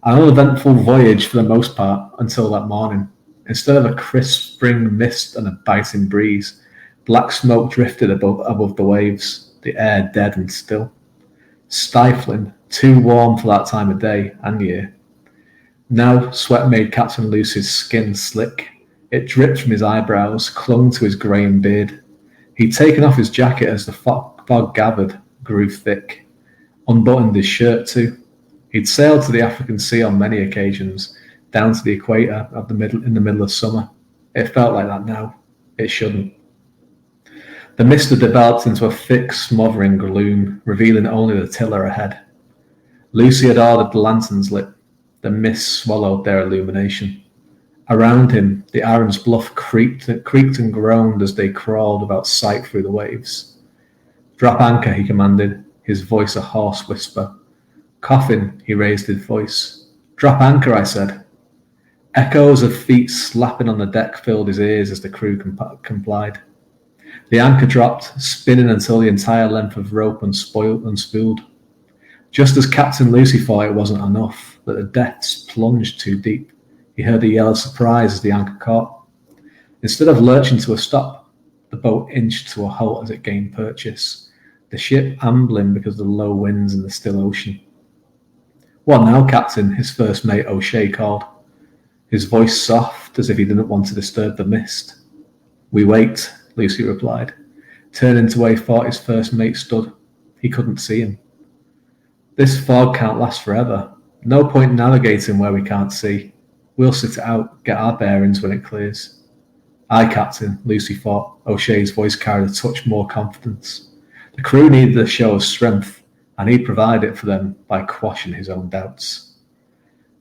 An uneventful voyage for the most part until that morning. Instead of a crisp spring mist and a biting breeze, black smoke drifted above the waves, the air dead and still. Stifling, too warm for that time of day and year. Now sweat made Captain Lucy's skin slick. It dripped from his eyebrows, clung to his greying beard. He'd taken off his jacket as the fog gathered, grew thick. Unbuttoned his shirt too. He'd sailed to the African Sea on many occasions, down to the equator in the middle of summer. It felt like that now. It shouldn't. The mist had developed into a thick, smothering gloom, revealing only the tiller ahead. Lucy had ordered the lanterns lit. The mist swallowed their illumination. Around him, the Aaron's bluff creaked and groaned as they crawled without sight through the waves. Drop anchor, he commanded, his voice a hoarse whisper. Coughing, he raised his voice. Drop anchor, I said. Echoes of feet slapping on the deck filled his ears as the crew complied. The anchor dropped, spinning until the entire length of rope unspooled. Just as Captain Lucy thought it wasn't enough, that the depths plunged too deep, he heard a yell of surprise as the anchor caught. Instead of lurching to a stop, the boat inched to a halt as it gained purchase, the ship ambling because of the low winds and the still ocean. What now, Captain? His first mate O'Shea called, his voice soft as if he didn't want to disturb the mist. We wait, Lucy replied, turning to where he thought his first mate stood. He couldn't see him. This fog can't last forever. No point navigating where we can't see. We'll sit it out, get our bearings when it clears. Aye, Captain, Lucy thought. O'Shea's voice carried a touch more confidence. The crew needed a show of strength, and he provided it for them by quashing his own doubts.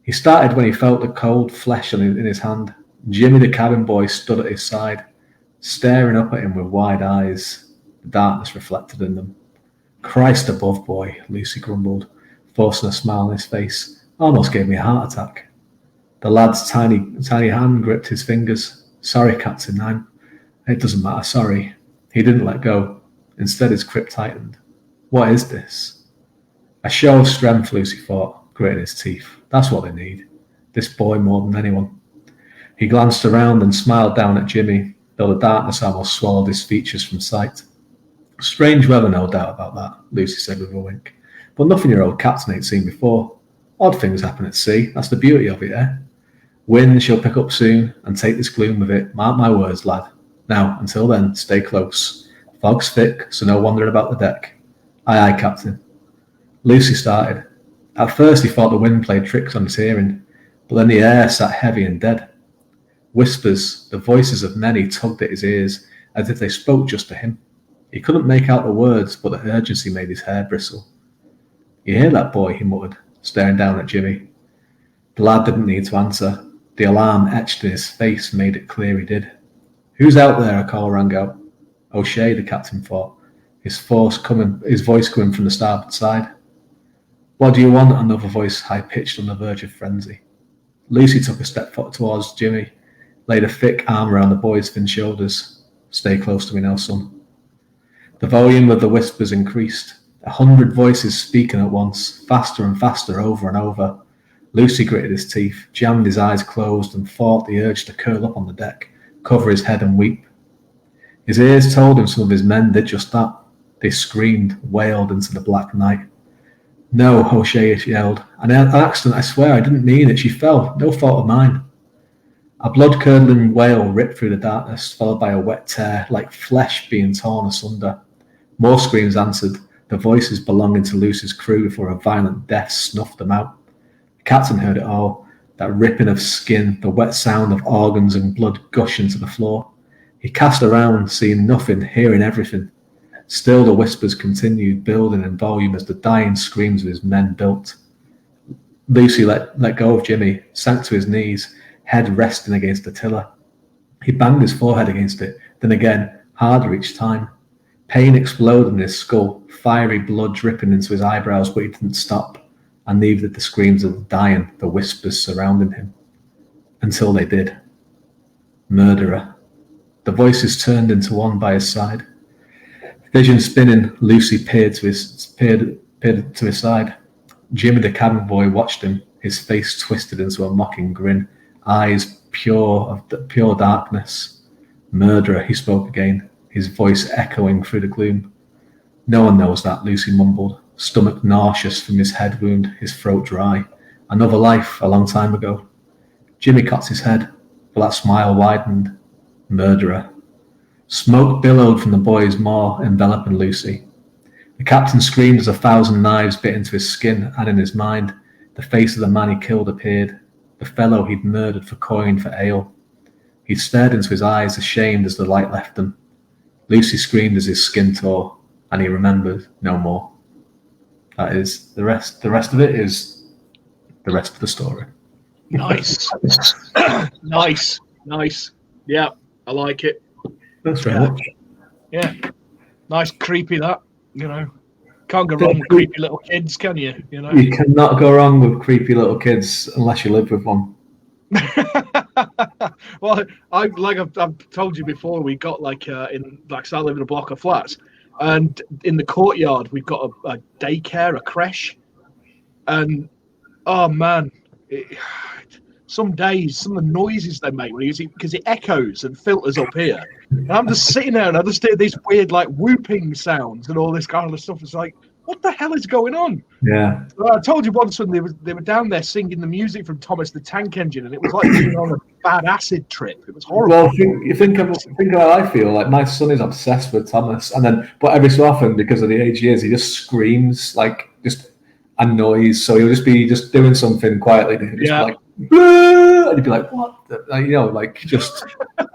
He started when he felt the cold flesh in his hand. Jimmy, the cabin boy, stood at his side, staring up at him with wide eyes. The darkness reflected in them. Christ above, boy, Lucy grumbled, forcing a smile on his face. Almost gave me a heart attack. The lad's tiny hand gripped his fingers. Sorry, Captain, It doesn't matter, sorry. He didn't let go. Instead, his grip tightened. What is this? A show of strength, Lucy thought, gritting his teeth. That's what they need. This boy more than anyone. He glanced around and smiled down at Jimmy, though the darkness almost swallowed his features from sight. Strange weather, no doubt about that, Lucy said with a wink. But nothing your old captain ain't seen before. Odd things happen at sea. That's the beauty of it, eh? Wind she'll pick up soon, and take this gloom with it. Mark my words, lad. Now, until then, stay close. Fog's thick, so no wandering about the deck. Aye, aye, Captain. Lucy started. At first he thought the wind played tricks on his hearing, but then the air sat heavy and dead. Whispers, the voices of many, tugged at his ears, as if they spoke just to him. He couldn't make out the words, but the urgency made his hair bristle. You hear that, boy? He muttered, staring down at Jimmy. The lad didn't need to answer. The alarm etched in his face made it clear he did. Who's out there? A call rang out. O'Shea, the captain thought, his voice coming from the starboard side. What do you want? Another voice, high-pitched on the verge of frenzy. Lucy took a step towards Jimmy, laid a thick arm around the boy's thin shoulders. Stay close to me now, son. The volume of the whispers increased. 100 voices speaking at once, faster and faster, over and over. Lucy gritted his teeth, jammed his eyes closed, and fought the urge to curl up on the deck, cover his head and weep. His ears told him some of his men did just that. They screamed, wailed into the black night. No, O'Shea yelled. An accident, I swear, I didn't mean it. She fell. No fault of mine. A blood-curdling wail ripped through the darkness, followed by a wet tear, like flesh being torn asunder. More screams answered, the voices belonging to Lucy's crew before a violent death snuffed them out. The captain heard it all, that ripping of skin, the wet sound of organs and blood gushing to the floor. He cast around, seeing nothing, hearing everything. Still the whispers continued, building in volume as the dying screams of his men built. Lucy let go of Jimmy, sank to his knees, head resting against the tiller. He banged his forehead against it, then again, harder each time. Pain exploded in his skull, fiery blood dripping into his eyebrows, but he didn't stop, and neither did the screams of the dying, the whispers surrounding him. Until they did. Murderer. The voices turned into one by his side. Vision spinning, Lucy peered to his side. Jimmy the cabin boy watched him, his face twisted into a mocking grin, eyes pure darkness. Murderer, he spoke again, his voice echoing through the gloom. No one knows that, Lucy mumbled, stomach nauseous from his head wound, his throat dry. Another life, a long time ago. Jimmy cocked his head, but that smile widened. Murderer. Smoke billowed from the boy's maw, enveloping Lucy. The captain screamed as 1,000 knives bit into his skin and in his mind. The face of the man he killed appeared, the fellow he'd murdered for coin for ale. He stared into his eyes, ashamed as the light left them. Lucy screamed as his skin tore, and he remembered no more. That is the rest. The rest of it is the rest of the story. Nice. Nice. Yeah, I like it. That's very much. Yeah. Nice, creepy that, Can't go wrong with creepy little kids, can you? You cannot go wrong with creepy little kids unless you live with one. Well, I've told you before, we got I live in a block of flats, and in the courtyard we've got a daycare, a creche, and oh man, some days, some of the noises they make because it echoes and filters up here, and I'm just sitting there and I just hear these weird whooping sounds and all this kind of stuff. It's like, what the hell is going on? Yeah. So I told you once when they were down there singing the music from Thomas the Tank Engine, and it was like being on a bad acid trip. It was horrible. Well, you think of how I feel. Like, my son is obsessed with Thomas, but every so often, because of the age he is, he just screams just a noise. So he'll just be doing something quietly, and you'd be like, what? Just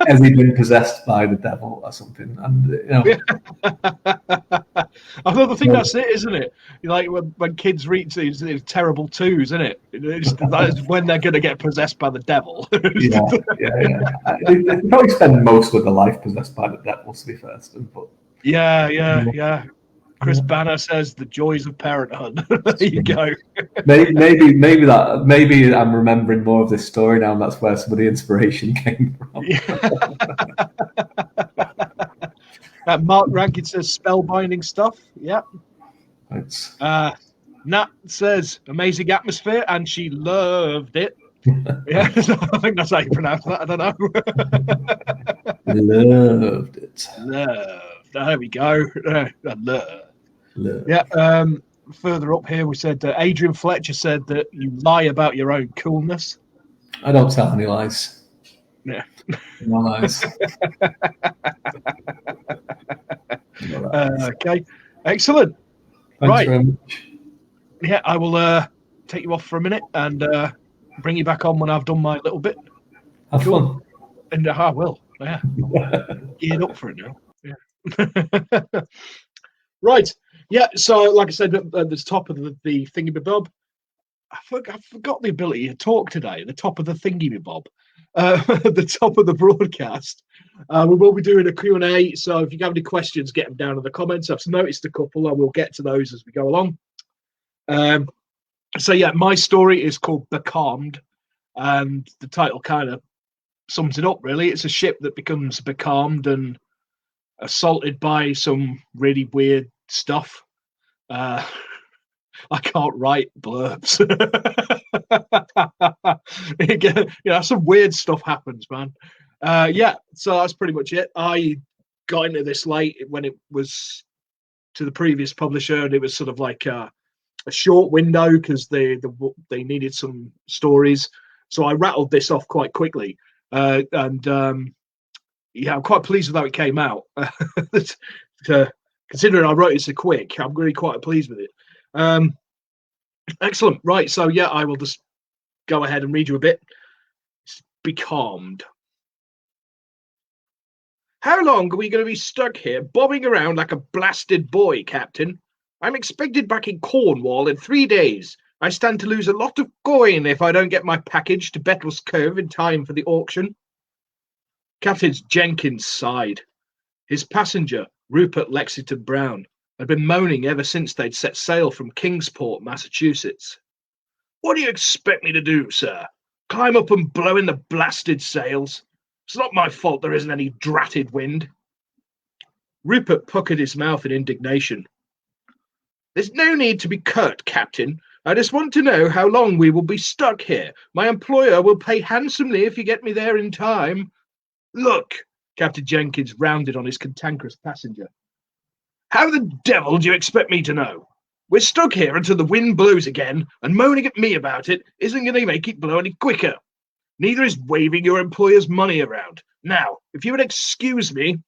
has he been possessed by the devil or something? And I think that's it, isn't it? When kids reach these terrible twos, isn't it? That's when they're going to get possessed by the devil. yeah. They probably spend most of their life possessed by the devil, to be fair to them, but yeah. Chris Banner says the joys of parenthood. There you go. Maybe I'm remembering more of this story now, and that's where some of the inspiration came from. Mark Rankin says spellbinding stuff. Yeah. Thanks. Nat says amazing atmosphere, and she loved it. Yeah, I think that's how you pronounce that. I don't know. Loved it. Love. There we go. Love. Yeah. Further up here, we said Adrian Fletcher said that you lie about your own coolness. I don't tell any lies. Yeah. No lies. Okay. Excellent. Thanks very much. Yeah, I will take you off for a minute and bring you back on when I've done my little bit. Have fun. And I will. Yeah. Geared up for it now. Yeah. Right. Yeah. So, like I said, at the top of the thingy-bob, I forgot the ability to talk today. The top of the thingy-bob, at the top of the broadcast, we will be doing a Q&A. So, if you have any questions, get them down in the comments. I've noticed a couple. I will get to those as we go along. So, yeah, my story is called Becalmed, and the title kind of sums it up. Really, it's a ship that becomes becalmed and assaulted by some really weird stuff. I can't write blurbs. Some weird stuff happens, man. So that's pretty much it. I got into this late when it was to the previous publisher, and it was sort of like a short window because they needed some stories. So I rattled this off quite quickly, yeah, I'm quite pleased with how it came out. Considering I wrote it so quick, I'm really quite pleased with it. Excellent. Right, so yeah, I will just go ahead and read you a bit. Be calmed. How long are we going to be stuck here, bobbing around like a blasted boy, Captain? I'm expected back in Cornwall in 3 days. I stand to lose a lot of coin if I don't get my package to Bettles Cove in time for the auction. Captain Jenkins sighed. His passenger, Rupert Lexington Brown, had been moaning ever since they'd set sail from Kingsport, Massachusetts. What do you expect me to do, sir? Climb up and blow in the blasted sails? It's not my fault there isn't any dratted wind. Rupert puckered his mouth in indignation. There's no need to be curt, Captain. I just want to know how long we will be stuck here. My employer will pay handsomely if you get me there in time. Look, Captain Jenkins rounded on his cantankerous passenger. How the devil do you expect me to know? We're stuck here until the wind blows again, and moaning at me about it isn't going to make it blow any quicker. Neither is waving your employer's money around. Now, if you would excuse me...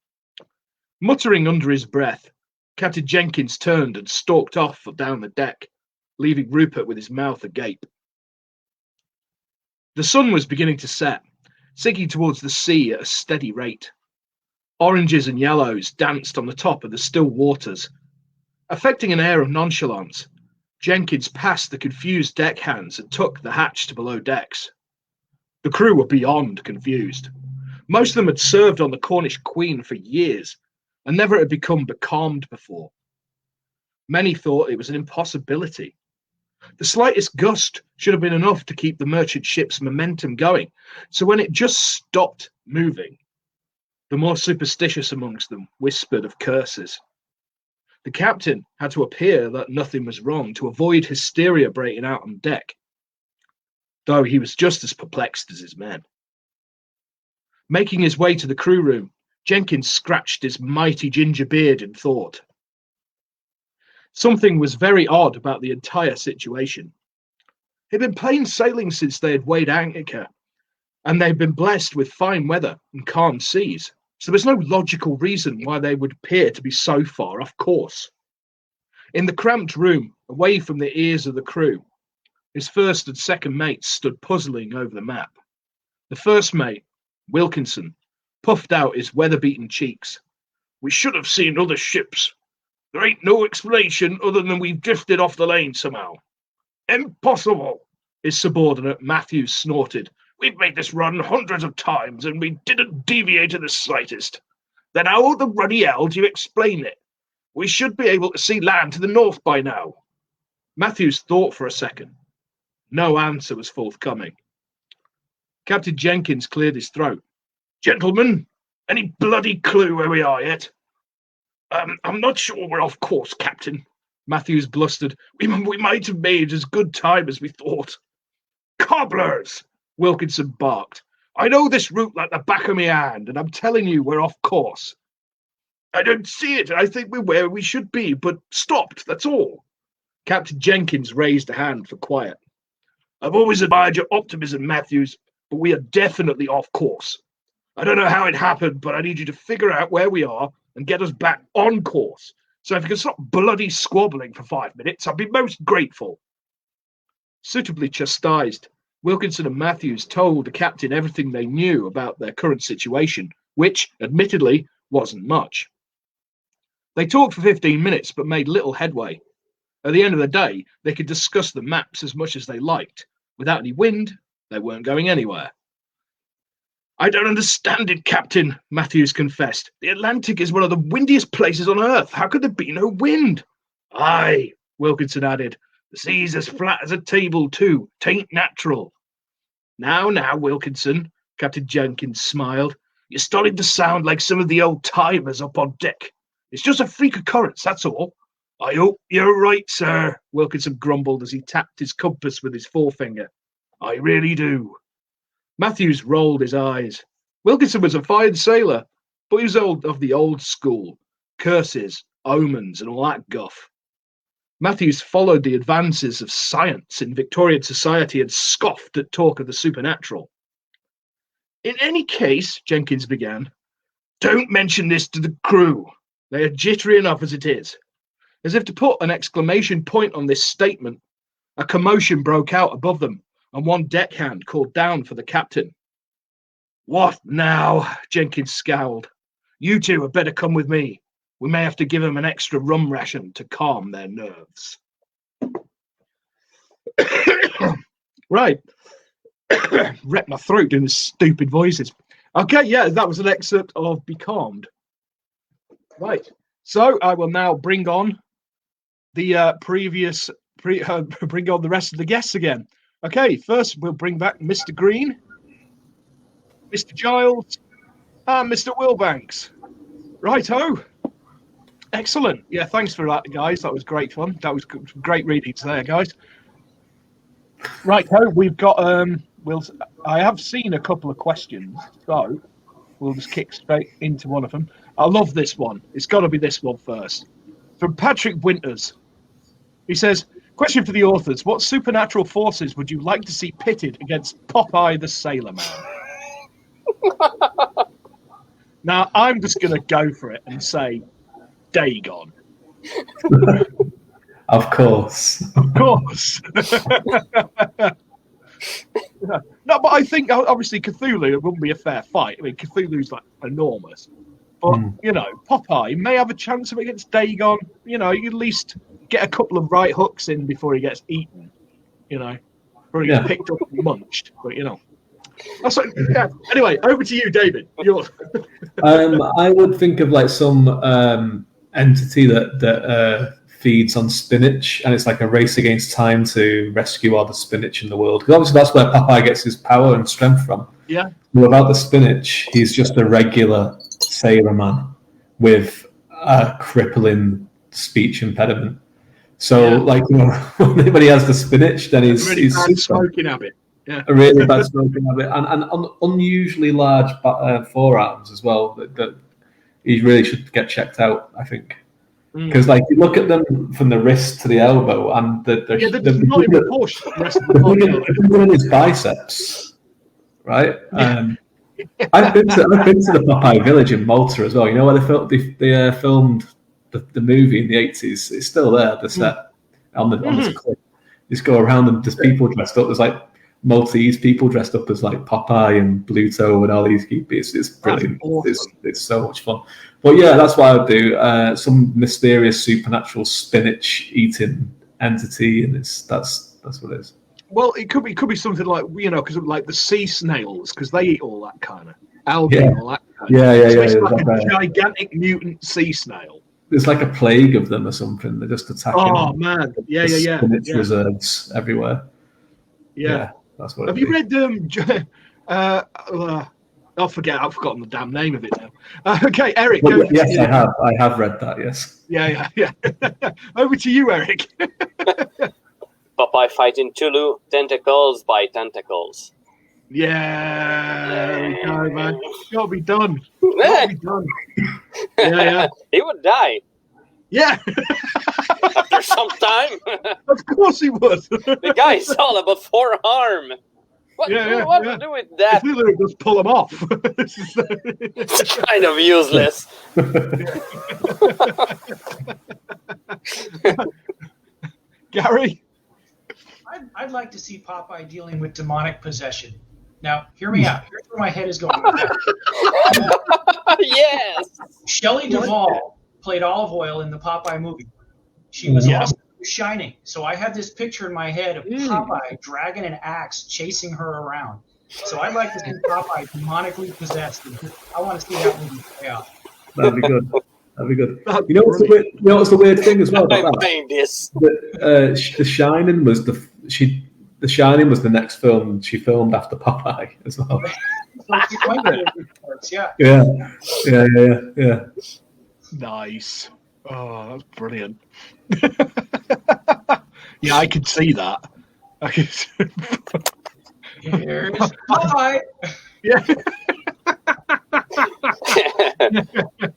Muttering under his breath, Captain Jenkins turned and stalked off down the deck, leaving Rupert with his mouth agape. The sun was beginning to set, sinking towards the sea at a steady rate. Oranges and yellows danced on the top of the still waters. Affecting an air of nonchalance, Jenkins passed the confused deckhands and took the hatch to below decks. The crew were beyond confused. Most of them had served on the Cornish Queen for years and never had become becalmed before. Many thought it was an impossibility. The slightest gust should have been enough to keep the merchant ship's momentum going, so when it just stopped moving, the more superstitious amongst them whispered of curses. The captain had to appear that nothing was wrong to avoid hysteria breaking out on deck, though he was just as perplexed as his men. Making his way to the crew room, Jenkins scratched his mighty ginger beard in thought. Something was very odd about the entire situation. It had been plain sailing since they had weighed anchor, and they had been blessed with fine weather and calm seas, so there was no logical reason why they would appear to be so far off course. In the cramped room, away from the ears of the crew, his first and second mates stood puzzling over the map. The first mate, Wilkinson, puffed out his weather-beaten cheeks. We should have seen other ships. There ain't no explanation other than we've drifted off the lane somehow. Impossible, his subordinate Matthews snorted. We've made this run hundreds of times and we didn't deviate in the slightest. Then how the ruddy hell do you explain it? We should be able to see land to the north by now. Matthews thought for a second. No answer was forthcoming. Captain Jenkins cleared his throat. Gentlemen, any bloody clue where we are yet? I'm not sure we're off course, Captain, Matthews blustered. We might have made as good time as we thought. Cobblers, Wilkinson barked. I know this route like the back of my hand, and I'm telling you we're off course. I don't see it. I think we're where we should be, but stopped, that's all. Captain Jenkins raised a hand for quiet. I've always admired your optimism, Matthews, but we are definitely off course. I don't know how it happened, but I need you to figure out where we are and get us back on course. So if you can stop bloody squabbling for 5 minutes, I'd be most grateful. Suitably chastised, Wilkinson and Matthews told the captain everything they knew about their current situation, which, admittedly, wasn't much. They talked for 15 minutes, but made little headway. At the end of the day, they could discuss the maps as much as they liked. Without any wind, they weren't going anywhere. I don't understand it, Captain, Matthews confessed. The Atlantic is one of the windiest places on Earth. How could there be no wind? Aye, Wilkinson added. The sea's as flat as a table, too. 'Tain't natural. Now, Wilkinson, Captain Jenkins smiled. You're starting to sound like some of the old-timers up on deck. It's just a freak occurrence, that's all. I hope you're right, sir, Wilkinson grumbled as he tapped his compass with his forefinger. I really do. Matthews rolled his eyes. Wilkinson was a fine sailor, but he was of the old school. Curses, omens, and all that guff. Matthews followed the advances of science in Victorian society and scoffed at talk of the supernatural. In any case, Jenkins began, don't mention this to the crew. They are jittery enough as it is. As if to put an exclamation point on this statement, a commotion broke out above them, and one deckhand called down for the captain. What now? Jenkins scowled. You two had better come with me. We may have to give them an extra rum ration to calm their nerves. Right. Wrecked my throat doing the stupid voices. Okay, yeah, that was an excerpt of Be Calmed. Right. So I will now bring on the bring on the rest of the guests again. Okay, first we'll bring back Mr. Green, Mr. Giles, and Mr. Wilbanks. Right-ho. Excellent. Yeah, thanks for that, guys. That was great fun. That was great readings there, guys. Right-ho, we've got I have seen a couple of questions, so we'll just kick straight into one of them. I love this one. It's got to be this one first. From Patrick Winters. He says, question for the authors. What supernatural forces would you like to see pitted against Popeye the Sailor Man? Now, I'm just going to go for it and say Dagon. Of course. Of course. Yeah. No, but I think, obviously, Cthulhu, it wouldn't be a fair fight. I mean, Cthulhu's like enormous. But, you know, Popeye may have a chance of against Dagon. You know, you at least get a couple of right hooks in before he gets eaten. You know, before he gets picked up and munched. But, you know. That's like, yeah. Anyway, over to you, David. I would think of like some entity that feeds on spinach, and it's like a race against time to rescue all the spinach in the world. Because obviously that's where Popeye gets his power and strength from. Yeah. Well, about the spinach, he's just a regular sailor man with a crippling speech impediment. So, like, you know, when he has the spinach, then he's bad smoking habit. Yeah. A really bad smoking habit, and unusually large forearms as well. That he really should get checked out, I think. Because like you look at them from the wrist to the elbow, and they're not in proportion. They're in his biceps, right? Yeah. I've been to the Popeye Village in Malta as well. You know where they filmed the movie in the 80s? It's still there. The set on this cliff. Just go around and there's people dressed up. There's like Maltese people dressed up as like Popeye and Bluto and all these people. It's brilliant. Awesome. It's so much fun. But yeah, that's what I would do. Some mysterious supernatural spinach eating entity, and that's what it is. Well, it could be something like, you know, because like the sea snails, because they eat all that kind of algae and all that kind of. So it's like a gigantic mutant sea snail. There's like a plague of them or something. They're just attacking. Oh man, yeah. Spinach reserves everywhere. Yeah. That's what. Have you read I've forgotten the damn name of it now. Okay, Eric. Yes, I have read that. Yes. Yeah. Over to you, Eric. Popeye fighting Tulu, tentacles by tentacles. Yeah, there we go, man. Gotta be done. Yeah. He would die. Yeah. After some time. Of course he would. The guy is all about forearm. What to do with that? If literally just pull him off. It's kind of useless. Gary? I'd like to see Popeye dealing with demonic possession. Now, hear me out. Here's where my head is going. Yes. Shelley Duvall played Olive Oyl in the Popeye movie. She was also Shining. So I have this picture in my head of Popeye dragging an axe, chasing her around. So I'd like to see Popeye demonically possessed. I want to see that movie play out. That'd be good. You know what's the weird thing as well about I'm playing this. The Shining was the Shining was the next film she filmed after Popeye as well. Yeah. Nice. Oh, that's brilliant. Yeah, I could see that. Here's Popeye. Yeah.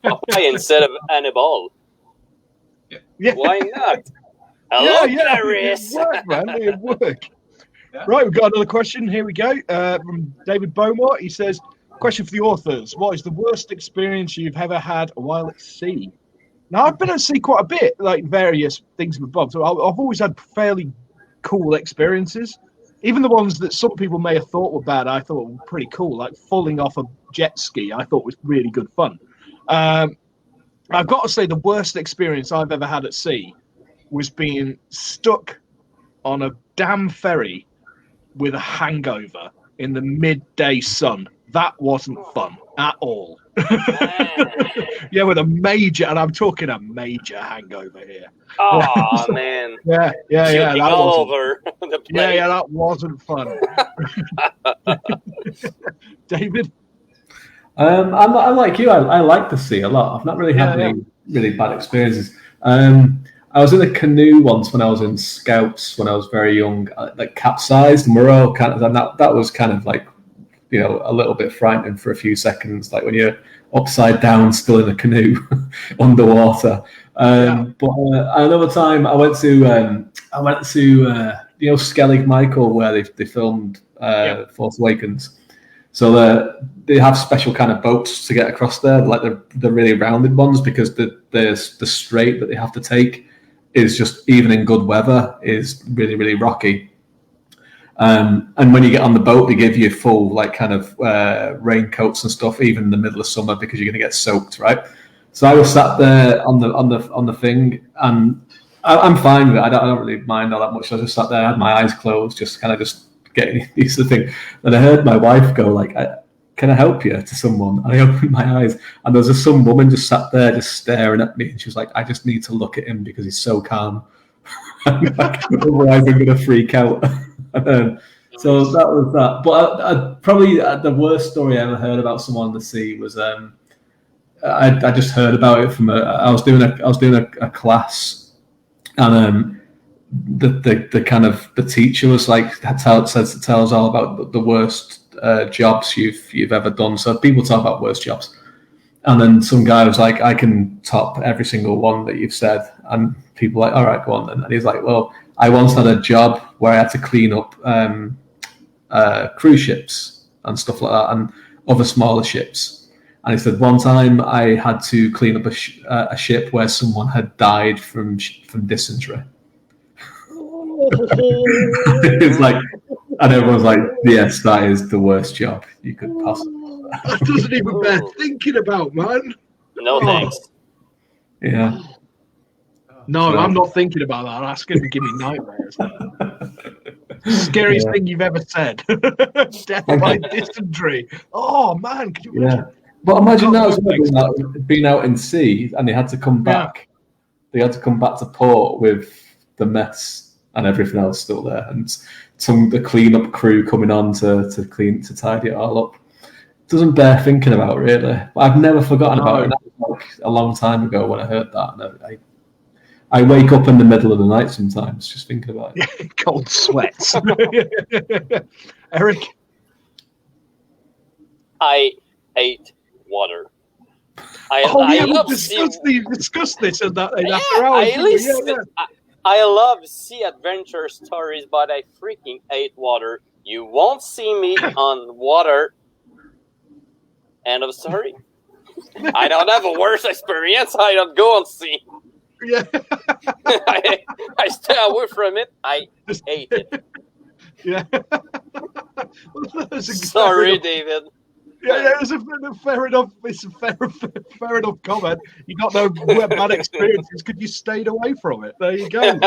Popeye instead of Annabelle. Yeah. Why not? Hello, Clarice. It'd work. Yeah. Right, we've got another question. Here we go. From David Beaumont. He says, question for the authors. What is the worst experience you've ever had while at sea? Now, I've been at sea quite a bit, like various things with Bob. So I've always had fairly cool experiences. even the ones that some people may have thought were bad, I thought were pretty cool. Like falling off a jet ski, I thought was really good fun. I've got to say, the worst experience I've ever had at sea was being stuck on a damn ferry with a hangover in the midday sun. That wasn't fun at all. Yeah, with a major, and I'm talking a major hangover here. Oh man. Yeah. Shooting That all wasn't, over the place. yeah, that wasn't fun. David? I'm like you. I like the sea a lot. I've not really had any really bad experiences. I was in a canoe once when I was in Scouts when I was very young, like capsized, and we're all kind of, and that was kind of like, you know, a little bit frightening for a few seconds, like when you're upside down still in a canoe underwater. But another time I went to you know, Skellig Michael, where they filmed Force Awakens. So they have special kind of boats to get across there, like the really rounded ones, because the strait that they have to take is just, even in good weather, is really, really rocky. And when you get on the boat, they give you full like kind of raincoats and stuff, even in the middle of summer, because you're going to get soaked, right? So I was sat there on the thing, and I'm fine with it. I don't really mind all that much. I just sat there, I had my eyes closed, just kind of just getting used to the thing. And I heard my wife go like, "Can I help you?" to someone. And I opened my eyes, and there was just some woman just sat there, just staring at me. And she was like, "I just need to look at him because he's so calm. Like, otherwise, I'm going to freak out." So that was that. But probably the worst story I ever heard about someone on the sea was I just heard about it from I was doing a class, and the kind of the teacher was like tells us all about the worst jobs you've ever done. So people talk about worst jobs, and then some guy was like, "I can top every single one that you've said," and people were like, "All right, go on then." And he's like, "Well, I once had a job where I had to clean up cruise ships and stuff like that, and other smaller ships." And he said, "One time I had to clean up a ship where someone had died from dysentery." It's like, and everyone's like, "Yes, that is the worst job you could possibly." That doesn't even bear thinking about, man. No thanks. Yeah. No, I'm not thinking about that. That's going to give me nightmares. Scariest thing you've ever said. Death by dysentery. Oh man, could you imagine? But imagine that being out in sea, and they had to come back. They had to come back to port with the mess and everything else still there, and the cleanup crew coming on to tidy it all up. It doesn't bear thinking about, really. But I've never forgotten about it. That was like a long time ago when I heard that, and I wake up in the middle of the night sometimes just thinking about it. Cold sweats. Eric? I hate water. We discussed this in that after hours. I love sea adventure stories, but I freaking hate water. You won't see me on water. End of story. I don't have a worse experience. I don't go on sea. Yeah. I stay away from it. I hate it. Yeah. Sorry, David. Yeah, it was a fair enough. It's a fair enough comment. You got no bad experiences because you stayed away from it. There you go.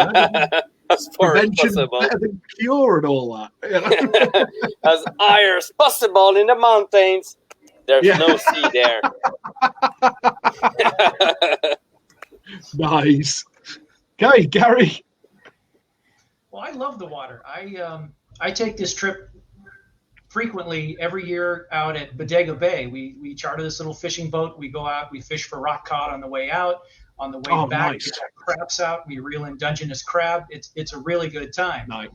As far Prevention as possible. better than cure and all that. You know? As high as possible in the mountains. There's no sea there. Nice. Okay, Gary. Well, I love the water. I take this trip frequently every year out at Bodega Bay. We charter this little fishing boat. We go out, we fish for rock cod on the way out. On the way back, nice. we get crabs out. We reel in Dungeness crab. It's a really good time. Nice.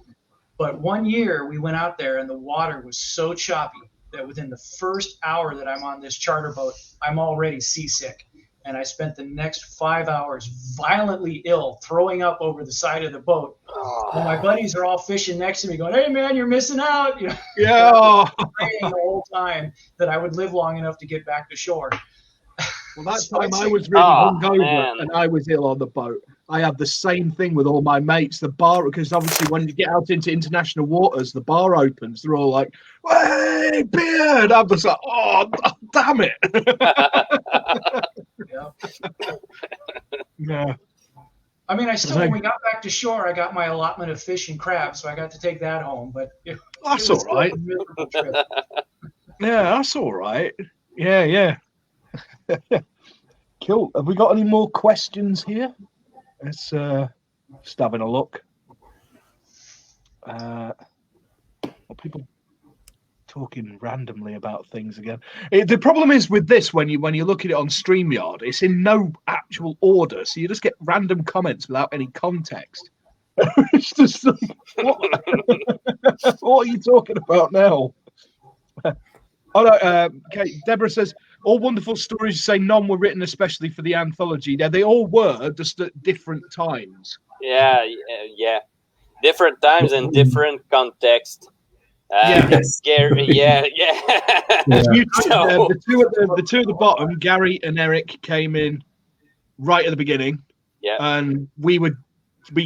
But one year we went out there and the water was so choppy that within the first hour that I'm on this charter boat, I'm already seasick. And I spent the next 5 hours violently ill, throwing up over the side of the boat. And my buddies are all fishing next to me going, "Hey, man, you're missing out." You know, Yeah. praying the whole time that I would live long enough to get back to shore. Well, that So time I'd I say- was really hungover man. and I was ill on the boat. I had the same thing with all my mates. The bar, because obviously when you get out into international waters, the bar opens. They're all like, "Hey, beer!" And I'm just like, "Oh, damn it!" Yeah. Yeah. I mean, when we got back to shore, I got my allotment of fish and crabs, so I got to take that home. But That's it was all right. a miserable trip. Yeah, that's all right. Yeah. Cool. Have we got any more questions here? Let's just having a look. Well, people talking randomly about things again. The problem is with this, when you look at it on StreamYard, it's in no actual order, so you just get random comments without any context. It's just like, what are you talking about now? Oh no, okay. Deborah says all wonderful stories. Say none were written especially for the anthology. Yeah, they all were, just at different times. Yeah. Different times and different context. Scary. Yeah. So- The two at the bottom, Gary and Eric, came in right at the beginning. Yeah. And we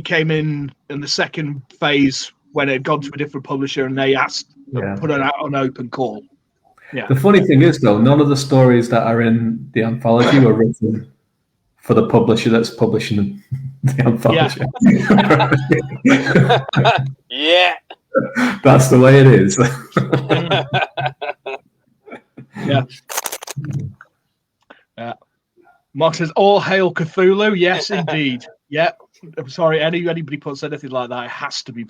came in the second phase when it had gone to a different publisher, and they asked put it out on open call. Yeah. The funny thing is, though, none of the stories that are in the anthology were written for the publisher that's publishing the anthology. Yeah. That's the way it is. Yeah. Mark says, "All hail Cthulhu." Yes, indeed. Yeah. I'm sorry, anybody puts anything like that, it has to be,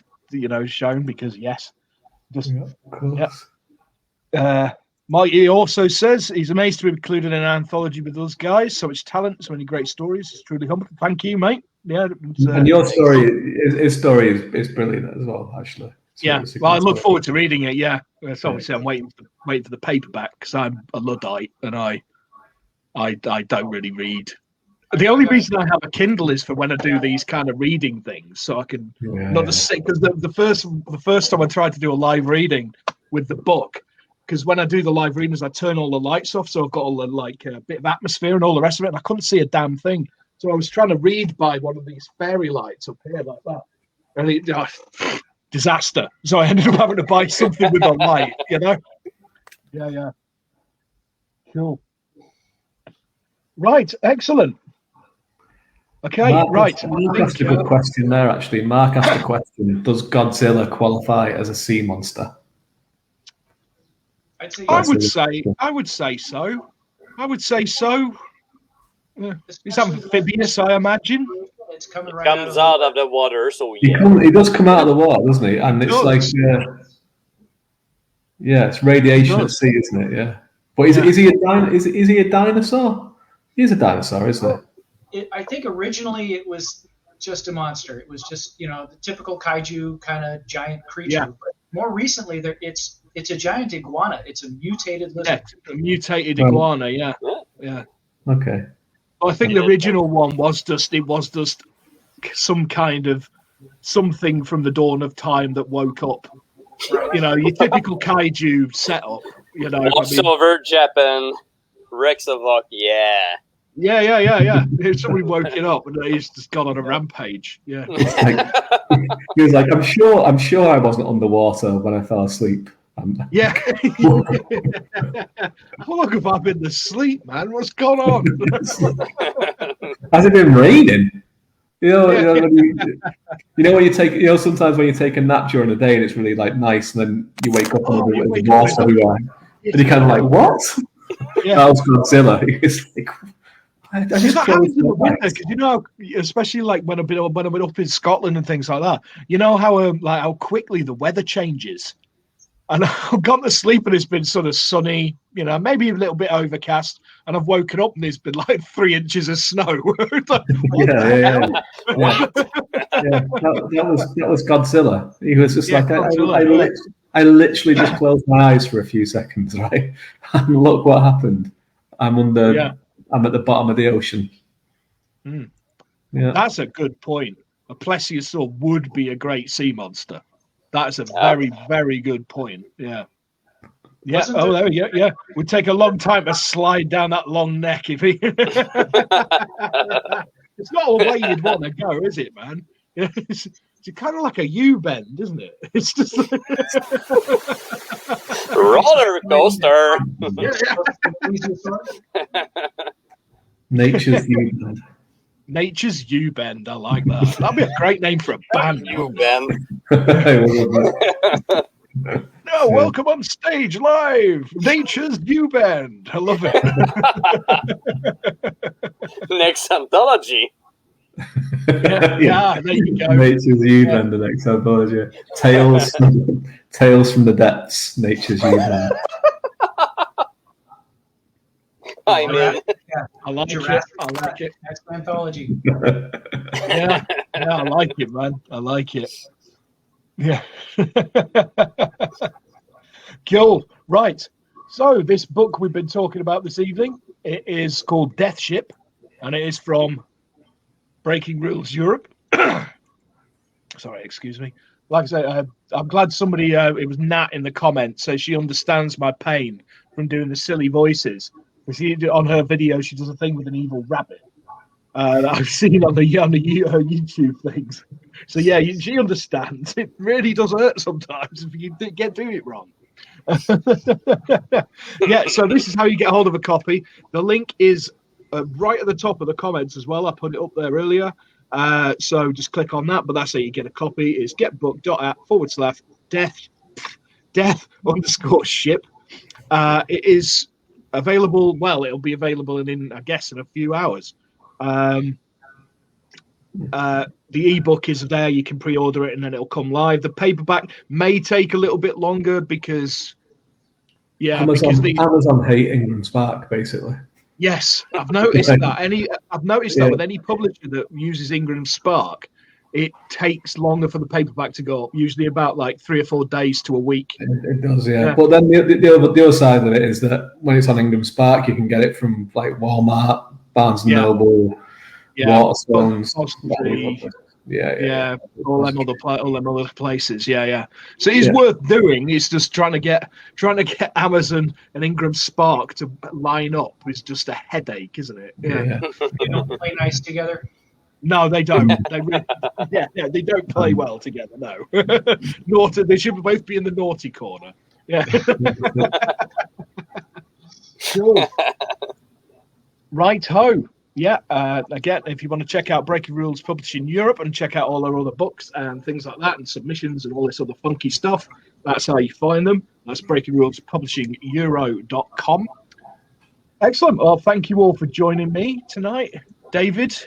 shown, because yes. Just Mikey also says he's amazed to be included in an anthology with those guys. So much talent, so many great stories. It's truly humble. Thank you, mate. Yeah. And your story, his story is brilliant as well, actually. Well, I look forward to reading it. Yeah. So obviously I'm waiting for the paperback because I'm a Luddite and I don't really read. The only reason I have a Kindle is for when I do these kind of reading things, so I can not just sit, because the first time I tried to do a live reading with the book, because when I do the live readings, I turn all the lights off, so I've got all the a bit of atmosphere and all the rest of it, and I couldn't see a damn thing. So I was trying to read by one of these fairy lights up here like that, and it disaster. So I ended up having to buy something with a light, Yeah. Cool. Right, excellent. Okay, Mark asked a good question there, actually. Mark asked a question: does Godzilla qualify as a sea monster? I would say so. Yeah. He's amphibious, I imagine. It's coming right Comes out of the water, so yeah. He does come out of the water, doesn't he? And it's like, it's radiation at sea, isn't it? Yeah. But is he a dinosaur? He's a dinosaur, isn't he? I think originally it was just a monster. It was just, the typical kaiju kind of giant creature. Yeah. But more recently, it's a giant iguana. It's a mutated lizard. Yeah, a mutated iguana. Yeah. Okay. I think the original one was just some kind of something from the dawn of time that woke up. Your typical kaiju setup. Walks over Japan, wrecks a Vok. Yeah. Yeah. Somebody woke it up and he's just gone on a rampage. Yeah. He was like, I'm sure I wasn't underwater when I fell asleep. Yeah. How long have I been asleep, man? What's going on? Has it been raining? When you take, sometimes when you take a nap during the day and it's really nice, and then you wake up and there's water everywhere, and you're kind of like, what? Yeah. That was Godzilla. It's like, that happens in the winter, because especially when I've been up in Scotland and things like that. How quickly the weather changes. And I've gone to sleep and it's been sort of sunny, maybe a little bit overcast. And I've woken up and there's been 3 inches of snow. That was Godzilla. He was just I literally just closed my eyes for a few seconds, right? And look what happened. I'm at the bottom of the ocean. Mm. Yeah. That's a good point. A plesiosaur would be a great sea monster. That's a very, very good point. Yeah. Yeah. Oh, there we go. Yeah, would take a long time to slide down that long neck if he. It's not a way you'd want to go, is it, man? It's kind of like a U-bend, isn't it? It's just roller coaster. Nature's U-bend. Nature's U-bend. I like that. That'd be a great name for a band. U-bend. No, welcome on stage live. Nature's U-bend. I love it. Next anthology. Yeah, there you go. Nature's U-bend, the next anthology. Tales from the depths. Nature's U-bend. I mean, I like it. I like it. Next anthology. Yeah, I like it, man. I like it. Yeah. Cool. Right. So this book we've been talking about this evening, it is called Death Ship, and it is from Breaking Rules Europe. Sorry, excuse me. Like I say, I'm glad somebody, it was Nat in the comments, so she understands my pain from doing the silly voices. On her video, she does a thing with an evil rabbit that I've seen on her YouTube things. So yeah, she understands. It really does hurt sometimes if you get doing it wrong. Yeah, so this is how you get hold of a copy. The link is right at the top of the comments as well. I put it up there earlier. So just click on that, but that's how you get a copy. Is getbook.app/death_ship. It is available. Well, it'll be available in I guess in a few hours. The ebook is there. You can pre-order it and then it'll come live. The paperback may take a little bit longer because Amazon hate Ingram Spark, basically. Yes, I've noticed that. I've noticed that with any publisher that uses Ingram Spark, it takes longer for the paperback to go up. Usually about like 3 or 4 days to a week. It does, yeah. But then the other side of it is that when it's on Ingram Spark, you can get it from like Walmart, Barnes and Noble, Waterstones. All them other places. Yeah. So it's worth doing. It's just trying to get Amazon and Ingram Spark to line up is just a headache, isn't it? Yeah. They don't play nice together. No, they don't. They they don't play well together. No, naughty. They should both be in the naughty corner. Yeah. Cool. Right ho. Yeah, again, if you want to check out Breaking Rules Publishing Europe and check out all our other books and things like that and submissions and all this other funky stuff, that's how you find them. That's breakingrulespublishingeuro.com. Excellent. Well, thank you all for joining me tonight. David,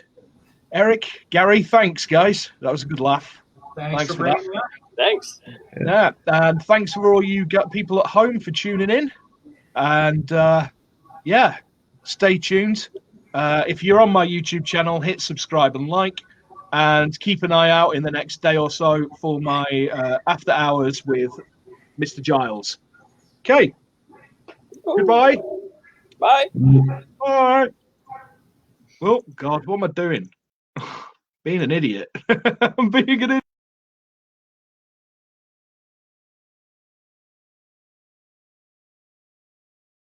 Eric, Gary, thanks, guys. That was a good laugh. Thanks for bringing me up. Thanks. Yeah, and thanks for all you people at home for tuning in. And, stay tuned. If you're on my YouTube channel, hit subscribe and like, and keep an eye out in the next day or so for my after hours with Mr. Giles. Okay. Goodbye. Bye. Bye. Oh, God, what am I doing? Being an idiot. I'm being an idiot.